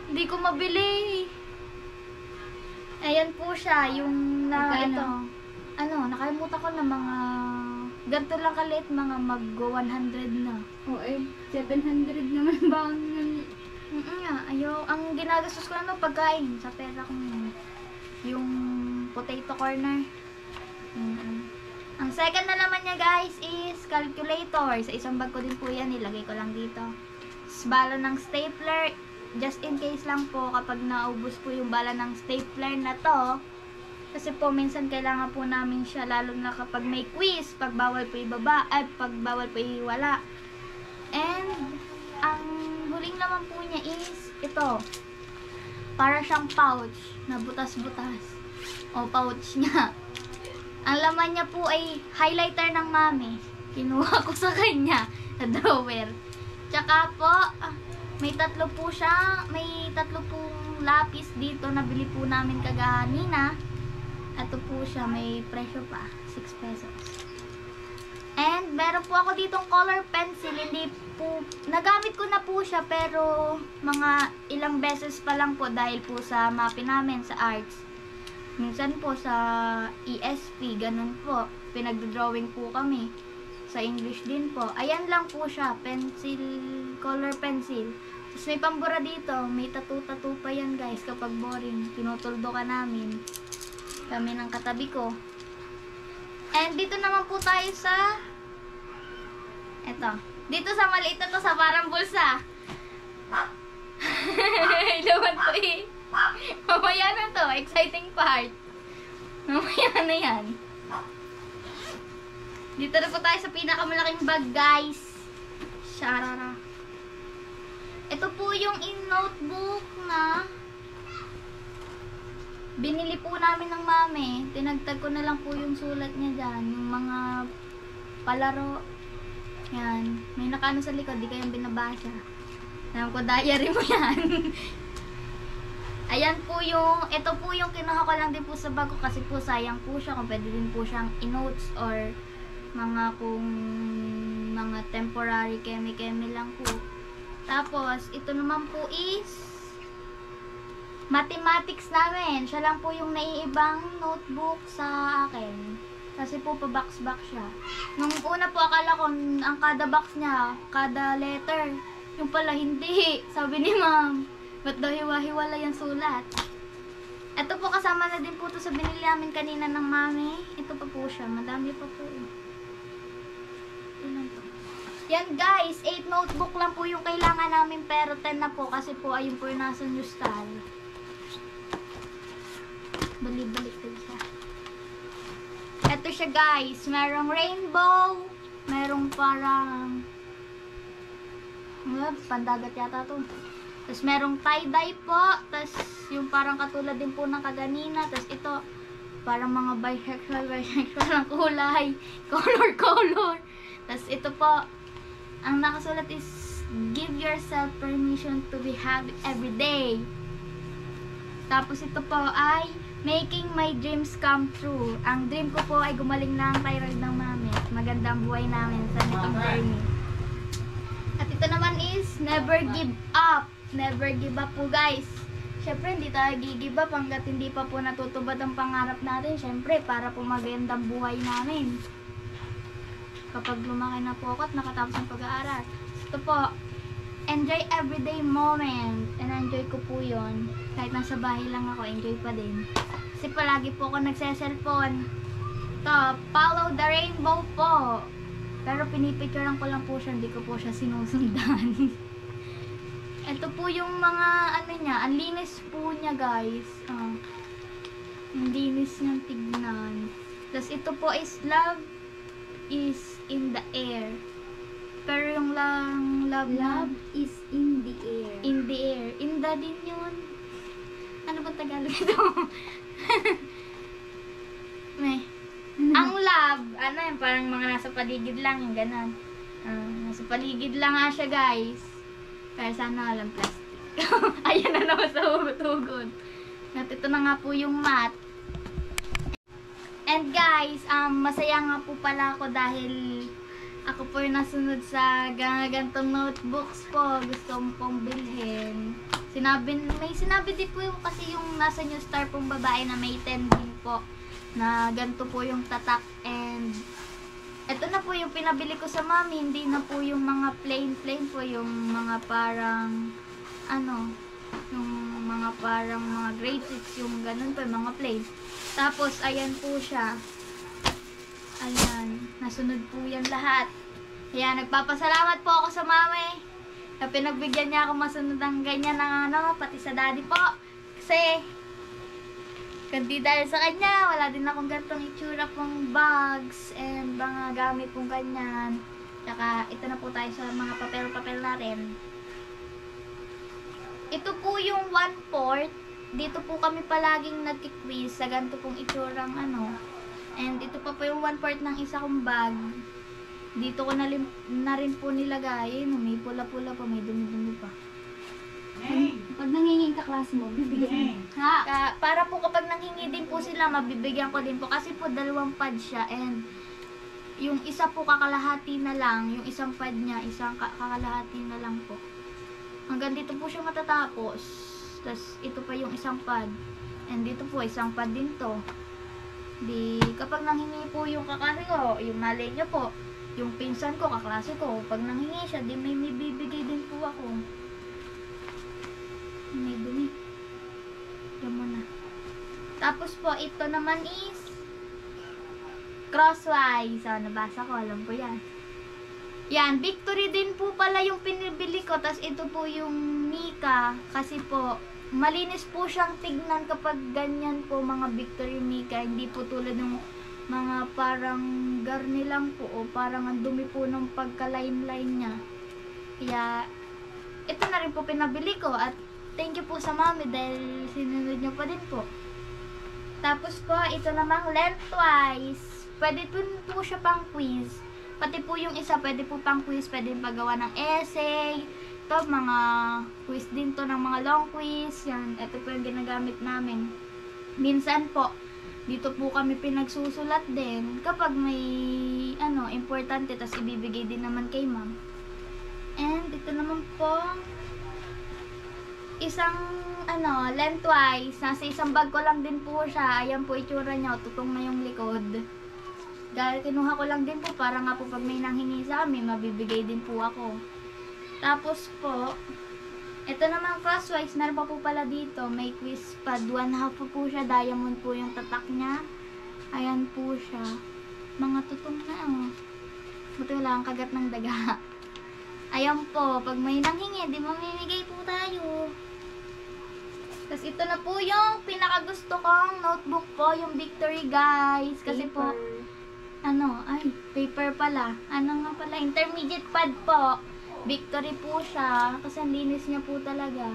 Hindi ko mabili. Ayan po siya. Yung na ito. Nakalimutan ko na mga ganito lang kalit. Mga mag-100 na. O eh, 700 naman ba ang ang ginagastos ko lang pagkain sa pera ko yun. Yung potato corner. Ang second na naman niya guys is calculator. Sa isang bag ko din po yan. Nilagay ko lang dito. Bala ng stapler. Just in case lang po kapag naubos po yung bala ng stapler na to. Kasi po minsan kailangan po namin siya lalo na kapag may quiz. Pag bawal po ibaba. Pag bawal po iwala. And ang huling naman po niya is ito. Para siyang pouch na butas-butas. O pouch niya. Ang laman niya po ay highlighter ng mami. Kinuha ko sa kanya na drawer. Tsaka po, may tatlo po siya. May tatlo pong lapis dito. Nabili po namin kaganina. Ito po siya. May presyo pa. 6 pesos. And meron po ako ditong color pencil. Hindi po, nagamit ko na po siya pero mga ilang beses pa lang po dahil po sa mapi namin sa arts. Minsan po sa ESP, ganun po. Pinagdodrawing po kami. Sa English din po. Ayan lang po siya. Pencil, color pencil. Tapos may pambura dito. May tattoo pa yan guys. Kapag boring, tinutuldo ka namin. Kami ng katabi ko. And dito naman po tayo sa eto. Dito sa maliit na to sa parang bulsa. Laman po eh. Mamaya na to. Exciting part. Mamaya na yan. Dito na po tayo sa pinakamalaking bag, guys. Sharara. Ito po yung in-notebook na binili po namin ng mami. Tinagtag ko na lang po yung sulat niya dyan. Yung mga palaro. Yan. May nakano sa likod. Di kayong binabasa. Alam ko, diary mo yan. Ayan po yung, ito po yung kinuha ko lang din po sa bag ko. Kasi po sayang po siya. Kung pwede din po siyang in-notes or mga kung mga temporary keme-keme lang po. Tapos, ito naman po is mathematics namin. Siya lang po yung naiibang notebook sa akin. Kasi po pa-box-box siya. Nung una po akala ko ang kada box niya, kada letter. Yung pala hindi. Sabi ni ma'am, ba't daw hiwa-hiwala yung sulat? Ito po kasama na din po to sa binili namin kanina ng mami. Ito pa po siya. Madami pa po. Ilan to? Yan guys, 8 notebook lang po yung kailangan namin pero 10 na po kasi po ayun po yung nasa new style. Balik-balik din siya. Ito siya guys, merong rainbow, merong parang pandagat yata to. Tapos merong tie-dye po, tapos yung parang katulad din po ng kaganina, tapos ito parang mga bisexual ng kulay, color. Tapos ito po, ang nakasulat is, give yourself permission to be happy every day. Tapos ito po ay, making my dreams come true. Ang dream ko po ay gumaling na ang thyroid ng mami. Magandang buhay namin sa nitong journey. At ito naman is, never give up. Never give up po guys. Syempre, hindi tayo give up hanggat hindi pa po natutubad ang pangarap natin. Syempre, para po magandang buhay namin. Kapag lumaki na po ako at nakatapos ang pag-aaral. Ito po, enjoy everyday moment. And enjoy ko po yun. Kahit nasa bahay lang ako, enjoy pa din. Kasi palagi po ako nagse-cellphone. Ito, follow the rainbow po. Pero pinipicturean ko lang po siya, hindi ko po siya sinusundan. Ito po yung mga, ano niya, ang linis po niya guys. Ang linis niyang tignan. Tapos ito po is love is in the air. Pero yung love is in the air. in the air. In the din yun. Ano ba Tagalog ito? Ang love, ano yun, parang mga nasa paligid lang, yung ganon. Nasa paligid lang nga siya guys. Kaya sana walang plastic. Ayan na naman sa hugot-hugot. At ito na nga po yung mat. And guys, masaya nga po pala ako dahil ako po yung nasunod sa gantong notebooks po. Gusto mo pong bilhin. May sinabi din po yung kasi yung nasa New Star pong babae na may 10 din po. Na ganito po yung tatak. And ito na po yung pinabili ko sa mami. Hindi na po yung mga plain po. Yung mga parang yung mga parang mga grade 6. Yung ganun po, yung mga plain. Tapos, ayan po siya. Ayan. Nasunod po yan lahat. Ayan, nagpapasalamat po ako sa mami. Na pinagbigyan niya ako masunod ang ganyan ng pati sa daddy po. Kasi, kundi dahil sa kanya, wala din akong gantong itsura pong bags and mga gamit pong ganyan. Tsaka, ito na po tayo sa mga papel-papel natin. Ito po yung 1/4. Dito po kami palaging nagki-quiz sa ganito pong itsurang And ito pa po yung 1/4 ng isa kong bag. Dito ko na rin po nilagay. May pula-pula pa, may dumi-dumi pa. Pag nangingin ka klase mo, bibigyan mo. Para po kapag nanghingi din po sila, mabibigyan ko din po. Kasi po 2 pad siya. And yung isa po kakalahati na lang. Yung isang pad niya, isang kakalahati na lang po. Hanggang dito po siya matatapos. Tapos, ito pa yung isang pad. And dito po, isang pad din to. Kapag nanghingi po yung kakari ko, yung malay nyo po, yung pinsan ko, kaklase ko, pag nanghingi siya, di may bibigay din po ako. May dumi. Yan mo na. Tapos po, ito naman is Crosswise. Nabasa ko, alam ko yan. Yan, Victory din po pala yung pinibili ko. Tapos ito po yung Mika. Kasi po, malinis po siyang tignan kapag ganyan po mga Victory Mika. Hindi po tulad ng mga parang garni lang po o parang ang dumi po ng pagka-line-line niya. Kaya, ito na rin po pinabili ko at thank you po sa mami dahil sinunod niyo pa din po. Tapos po, ito namang lengthwise. Pwede po siya pang quiz. Pati po yung isa, pwede po pang quiz. Pwede pagawa ng essay. Ito, mga quiz din to ng mga long quiz. Yan, ito po yung ginagamit namin. Minsan po, dito po kami pinagsusulat din kapag may importante, tas ibibigay din naman kay ma'am. And ito naman po isang lengthwise, nasa isang bag ko lang din po siya. Ayan po itsura niya, tutong na yung likod. Dahil kinuha ko lang din po para nga po pag may nanghingi sa amin, mabibigay din po ako. Tapos po, ito naman crosswise, meron pa po pala dito, may quiz pad, 1/2 po siya, diamond po yung tatak niya. Ayan po siya. Mga tutong na buti wala ang kagat ng daga. Ayan po, pag may nanghingi, di mamimigay po tayo. Tapos ito na po yung pinakagusto kong notebook po, yung Victory guys. Kasi po, paper pala. Nga pala, intermediate pad po. Victory po siya, kasi ang linis niya po talaga.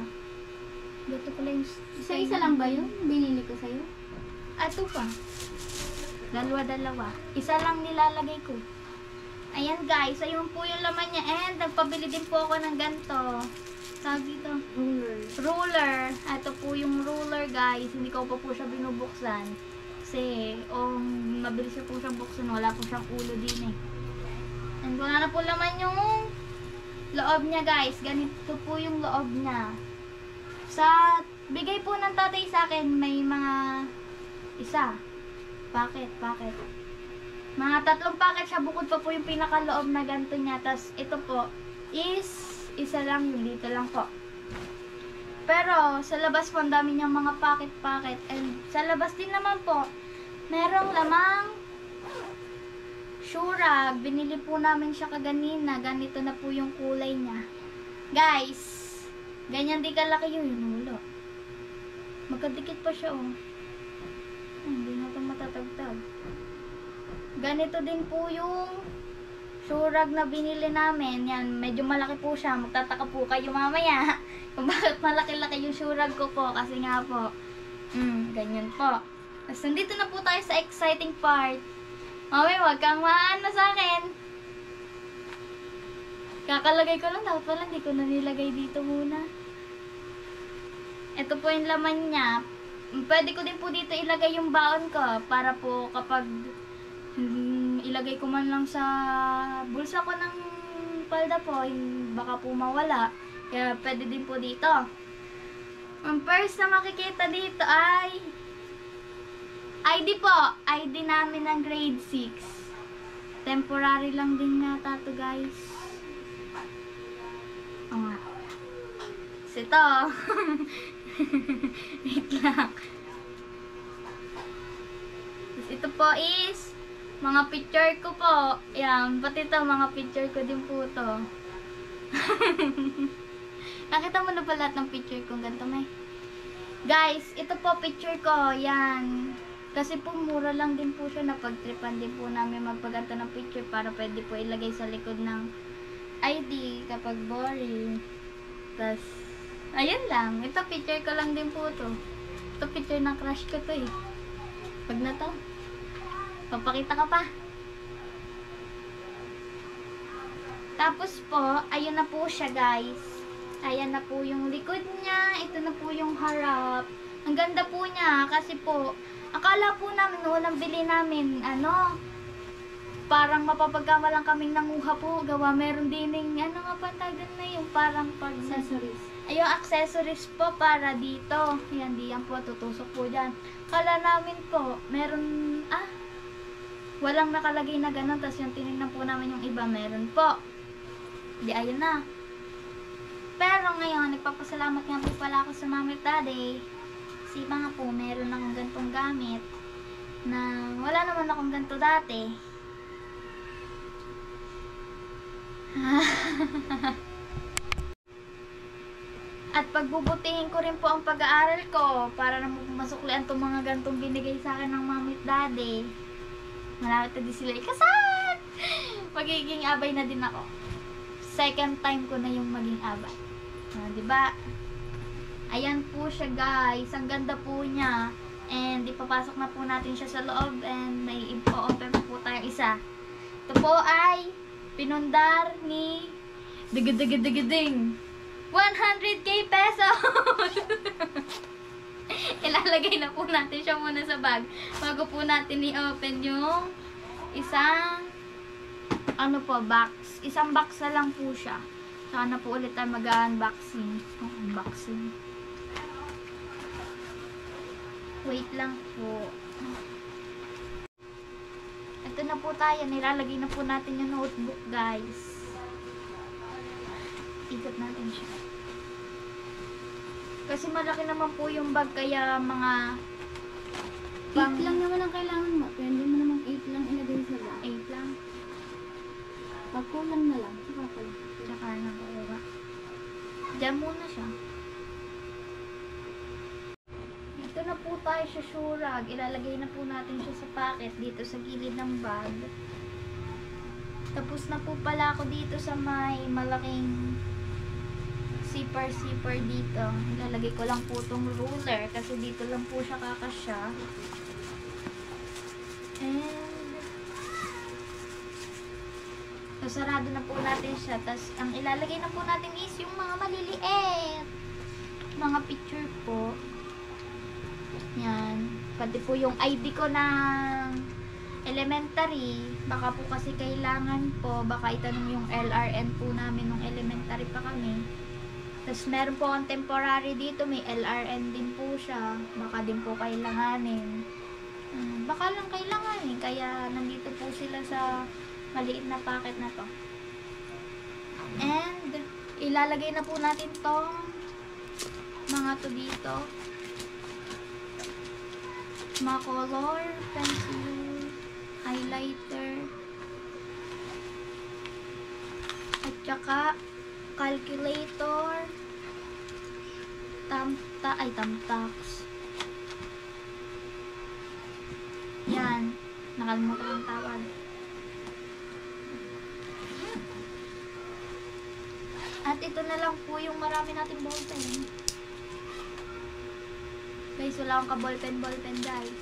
Dito pala yung... Isa-isa lang ba yun? Binili ko sa'yo? Ito pa. Dalawa-dalawa. Isa lang nilalagay ko. Ayan guys, ayun po yung laman niya. And nagpabili din po ako ng ganito. Tawag dito? Ruler. Ito po yung ruler guys. Hindi ko pa po siya binubuksan. Kasi, mabilis na po siyang buksan. Wala po siyang ulo din eh. And wala na po laman yung loob niya guys. Ganito po yung loob niya. Sa bigay po ng tatay sa akin, may mga packet. Mga 3 packet siya, bukod pa po yung pinakaloob na ganito niya. Tapos ito po is isa lang, yung dito lang po. Pero sa labas po, ang dami niyang mga packet. And sa labas din naman po, merong lamang Shurag. Binili po namin siya kaganina. Ganito na po yung kulay niya. Guys, ganyan di kalaki yung ulo. Magkadikit pa siya hindi na ito matatagtag. Ganito din po yung Shurag na binili namin. Yan, medyo malaki po siya. Magtataka po kayo mamaya kung bakit malaki-laki yung Shurag ko po. Kasi nga po, ganyan po. Tapos nandito na po tayo sa exciting part. Mami, wag kang maano sa akin. Kakalagay ko lang. Dapat pala hindi ko na nilagay dito muna. Ito po yung laman niya. Pwede ko din po dito ilagay yung baon ko. Para po kapag ilagay ko man lang sa bulsa ko ng palda po, baka po mawala. Kaya pwede din po dito. Ang first na makikita dito ay ID po. ID namin ng grade 6. Temporary lang din nata to guys. Ito. Wait lang. Ito po is mga picture ko po. Yan. Pati ito, mga picture ko din po to. Nakita mo na ba lahat ng picture ko? Ganito may. Guys, ito po picture ko. Yan. Kasi po mura lang din po siya. Napagtripan din po namin magpaganta ng picture para pwede po ilagay sa likod ng ID kapag boring. Tapos, ayun lang. Ito picture ko lang din po to. Ito picture ng crush ko to eh. Pag na to. Papakita ka pa. Tapos po, ayun na po siya guys. Ayan na po yung likod niya. Ito na po yung harap. Ang ganda po niya kasi po, akala po namin unang bili namin, parang mapapagkamalang kaming nanguha po. Gawa meron din yung, pantagan na yung parang pag... Accessories. Ay, yung accessories po para dito. Yan, diyan po, tutusok po dyan. Kala namin po, meron, walang nakalagay na ganun. Tapos yung tinignan po namin yung iba, meron po. Di, ayun na. Pero ngayon, nagpapasalamat nga po pala ako sa Mami at Daddy. Kasi iba nga po, meron akong gantong gamit na wala naman akong ganito dati. At pagbubutihin ko rin po ang pag-aaral ko para na masuklian itong mga gantong binigay sa akin ng Mami at Daddy. Malapit na din sila ikasal! Magiging abay na din ako. Second time ko na yung maging abay. Diba? Ayan po siya guys. Ang ganda po niya. And ipapasok na po natin siya sa loob. And may i-open po tayo isa. Ito po ay pinundar ni Digiding 100k pesos! Ilalagay na po natin siya muna sa bag bago po natin i-open yung isang box. Isang box na lang po siya. Saka na po ulit tayo mag-unboxing. Unboxing. Wait lang po. Ito na po tayo. Nilalagay na po natin yung notebook, guys. Ikot natin siya. Kasi malaki naman po yung bag, kaya mga 8 lang naman ang kailangan mo. Pwede mo naman 8 lang ilagay sa bag. 8 lang. Pag kulang na lang, saka pala. Tsaka na kuha. Diyan muna siya. Ito na po tayo sa Shurag. Ilalagay na po natin siya sa packet dito sa gilid ng bag. Tapos na po pala ako dito sa may malaking zipper dito. Ilalagay ko lang po itong ruler kasi dito lang po siya kakasya. And sarado na po natin siya. Tapos ang ilalagay na po natin is yung mga maliliit. Mga picture po. Yan. Pati po yung ID ko ng elementary. Baka po kasi kailangan po. Baka itanong yung LRN po namin nung elementary pa kami. Tapos meron po ang temporary dito. May LRN din po siya. Baka din po kailanganin. Baka lang kailanganin. Kaya nandito po sila sa maliit na packet na to. And ilalagay na po natin tong mga to dito. Mga color, pencil, highlighter, at saka calculator, thumbtacks. Yan, nakalimutan ang tawag. At ito na lang po yung marami natin ballpen. Guys, wala akong ka-ballpen guys.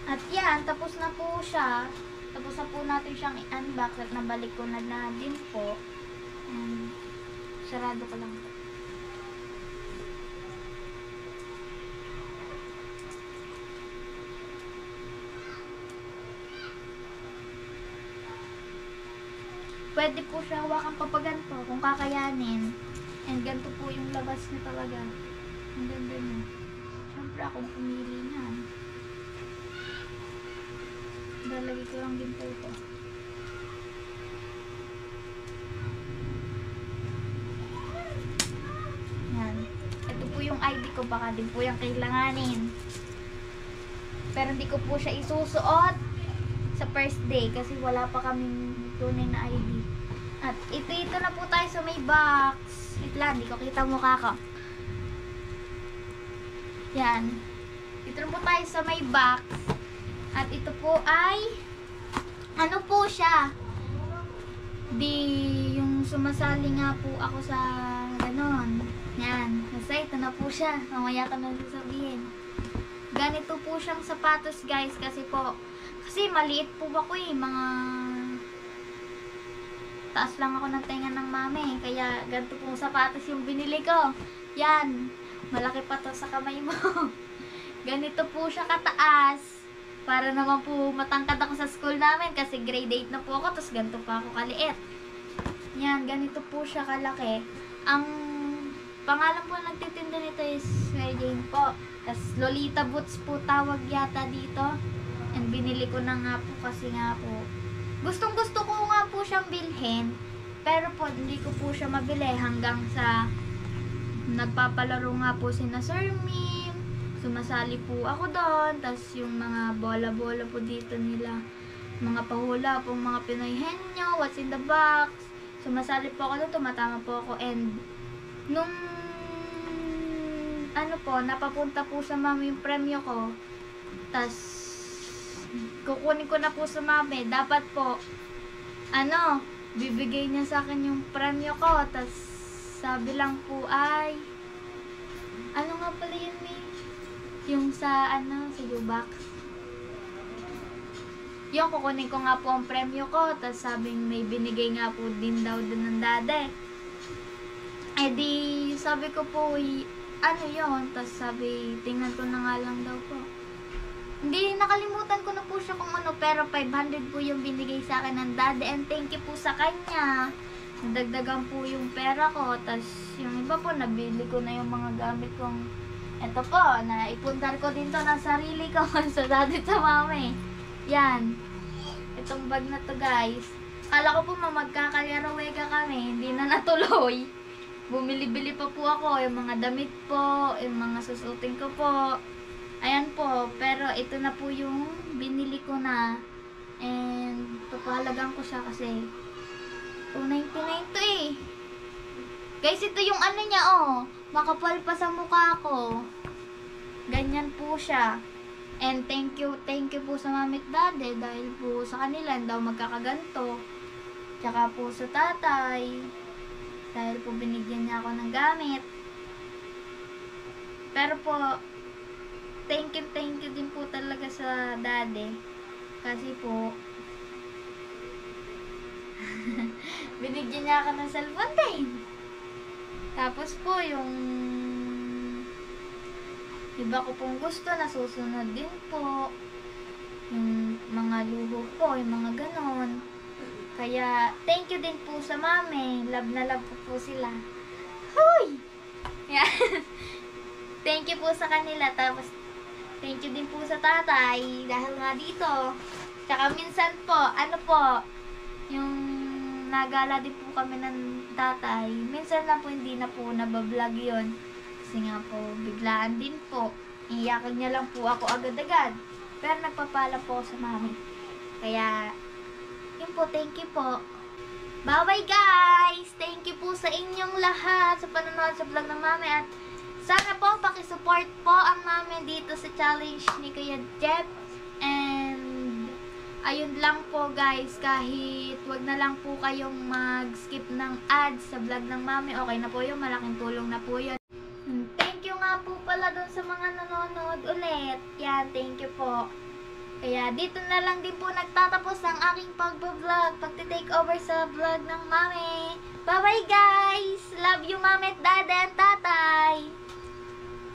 At yan, tapos na po siya. Tapos na po natin siyang i-unbox at nabalik ko na din po. Sarado ko lang po. Pwede po siya hawakan pa ganito kung kakayanin. And ganito po yung labas niya talaga. Ang ganda niya. Siyempre akong pumili niyan. Lalagay ko lang din po ito. Yan. Ito po yung ID ko. Baka din po yung kailanganin. Pero hindi ko po siya isusuot sa first day kasi wala pa kaming tunay na ID. At ito na po tayo sa may box. Wait lang, hindi ko kita mukha ko. Yan. Ito na po tayo sa may box. At ito po ay ano po siya? Yung sumasali nga po ako sa ganon. Yan. Basta ito na po siya. Mamaya ka na sasabihin. Ganito po siyang sapatos guys kasi maliit po ako mga taas lang ako ng tenga ng mami. Kaya ganito pong sapatos yung binili ko. Yan. Malaki pa to sa kamay mo. Ganito po siya kataas. Para naman po matangkad ako sa school namin kasi grade 8 na po ako. Tapos ganito pa ako kaliit. Yan. Ganito po siya kalaki. Ang pangalan po nagtitinda nito is Mary Jane po. Tapos Lolita Boots po tawag yata dito. And binili ko na nga po kasi nga po. Gustong gusto ko nga po siyang bilhin. Pero po hindi ko po siya mabili hanggang sa nagpapalaro nga po sina Sir Mim. Sumasali po ako doon. Tapos yung mga bola-bola po dito nila. Mga pahula po, mga Pinoy Henyo, What's in the Box. Sumasali po ako doon, tumatama po ako. And nung ano po, napapunta po sa mami yung premyo ko. Tas kukunin ko na po sa mami. Dapat po, ano, bibigay niya sa akin yung premyo ko. Tas sabi lang po ay, ano nga pala yun, Mi? Yung sa, ano, sa Ubax. Yung kukunin ko nga po ang premyo ko. Tas sabing may binigay nga po din daw dun ng dade. Eh di, sabi ko po, ano yon? Tapos sabi, tingnan ko na nga lang daw po. Hindi, nakalimutan ko na po siya kung ano, pero 500 po yung binigay sa akin ng daddy, and thank you po sa kanya. Nadagdagan po yung pera ko, tapos yung iba po, nabili ko na yung mga gamit kong, eto po, naipundar ko din to ng sarili ko sa daddy sa mami. Yan. Itong bag na to, guys. Kala ko po magkakayarawega kami, hindi na natuloy. Bumili-bili pa po ako, yung mga damit po, yung mga susutin ko po. Ayan po, pero ito na po yung binili ko na. And papahalagan ko siya kasi 299 to eh. Guys, ito yung ano niya oh, makapal pa sa mukha ko. Ganyan po siya. And thank you po sa mami at daddy dahil po sa kanila daw magkakaganto. Tsaka po sa tatay. Dahil po binigyan niya ako ng gamit. Pero po, thank you din po talaga sa daddy. Kasi po, binigyan niya ako ng cellphone din. Tapos po, yung iba ko pong gusto, nasusunod din po. Yung mga luho po, yung mga ganon. Kaya, thank you din po sa mami. Love na love ko po sila. Huy! Yan. Thank you po sa kanila. Tapos, thank you din po sa tatay. Dahil nga dito. Tsaka minsan po, ano po, yung nagala din po kami ng tatay. Minsan lang po, hindi na po nabablog yun. Kasi nga po, biglaan din po. Iyakan niya lang po ako agad-agad. Pero nagpapala po sa mami. Kaya, yun po, thank you po. Bye-bye guys! Thank you po sa inyong lahat sa panonood sa vlog ng mami. At sana po, pakisupport po ang mami dito sa challenge ni Kuya Jeff. And, ayun lang po guys, kahit wag na lang po kayong mag-skip ng ads sa vlog ng mami. Okay na po yun, malaking tulong na po yun. Thank you nga po pala dun sa mga nanonood ulit. Yan, thank you po. Kaya dito na lang din po nagtatapos ang aking pag-vlog, pagti-take over sa vlog ng mami. Bye-bye guys! Love you mami at dada and tatay!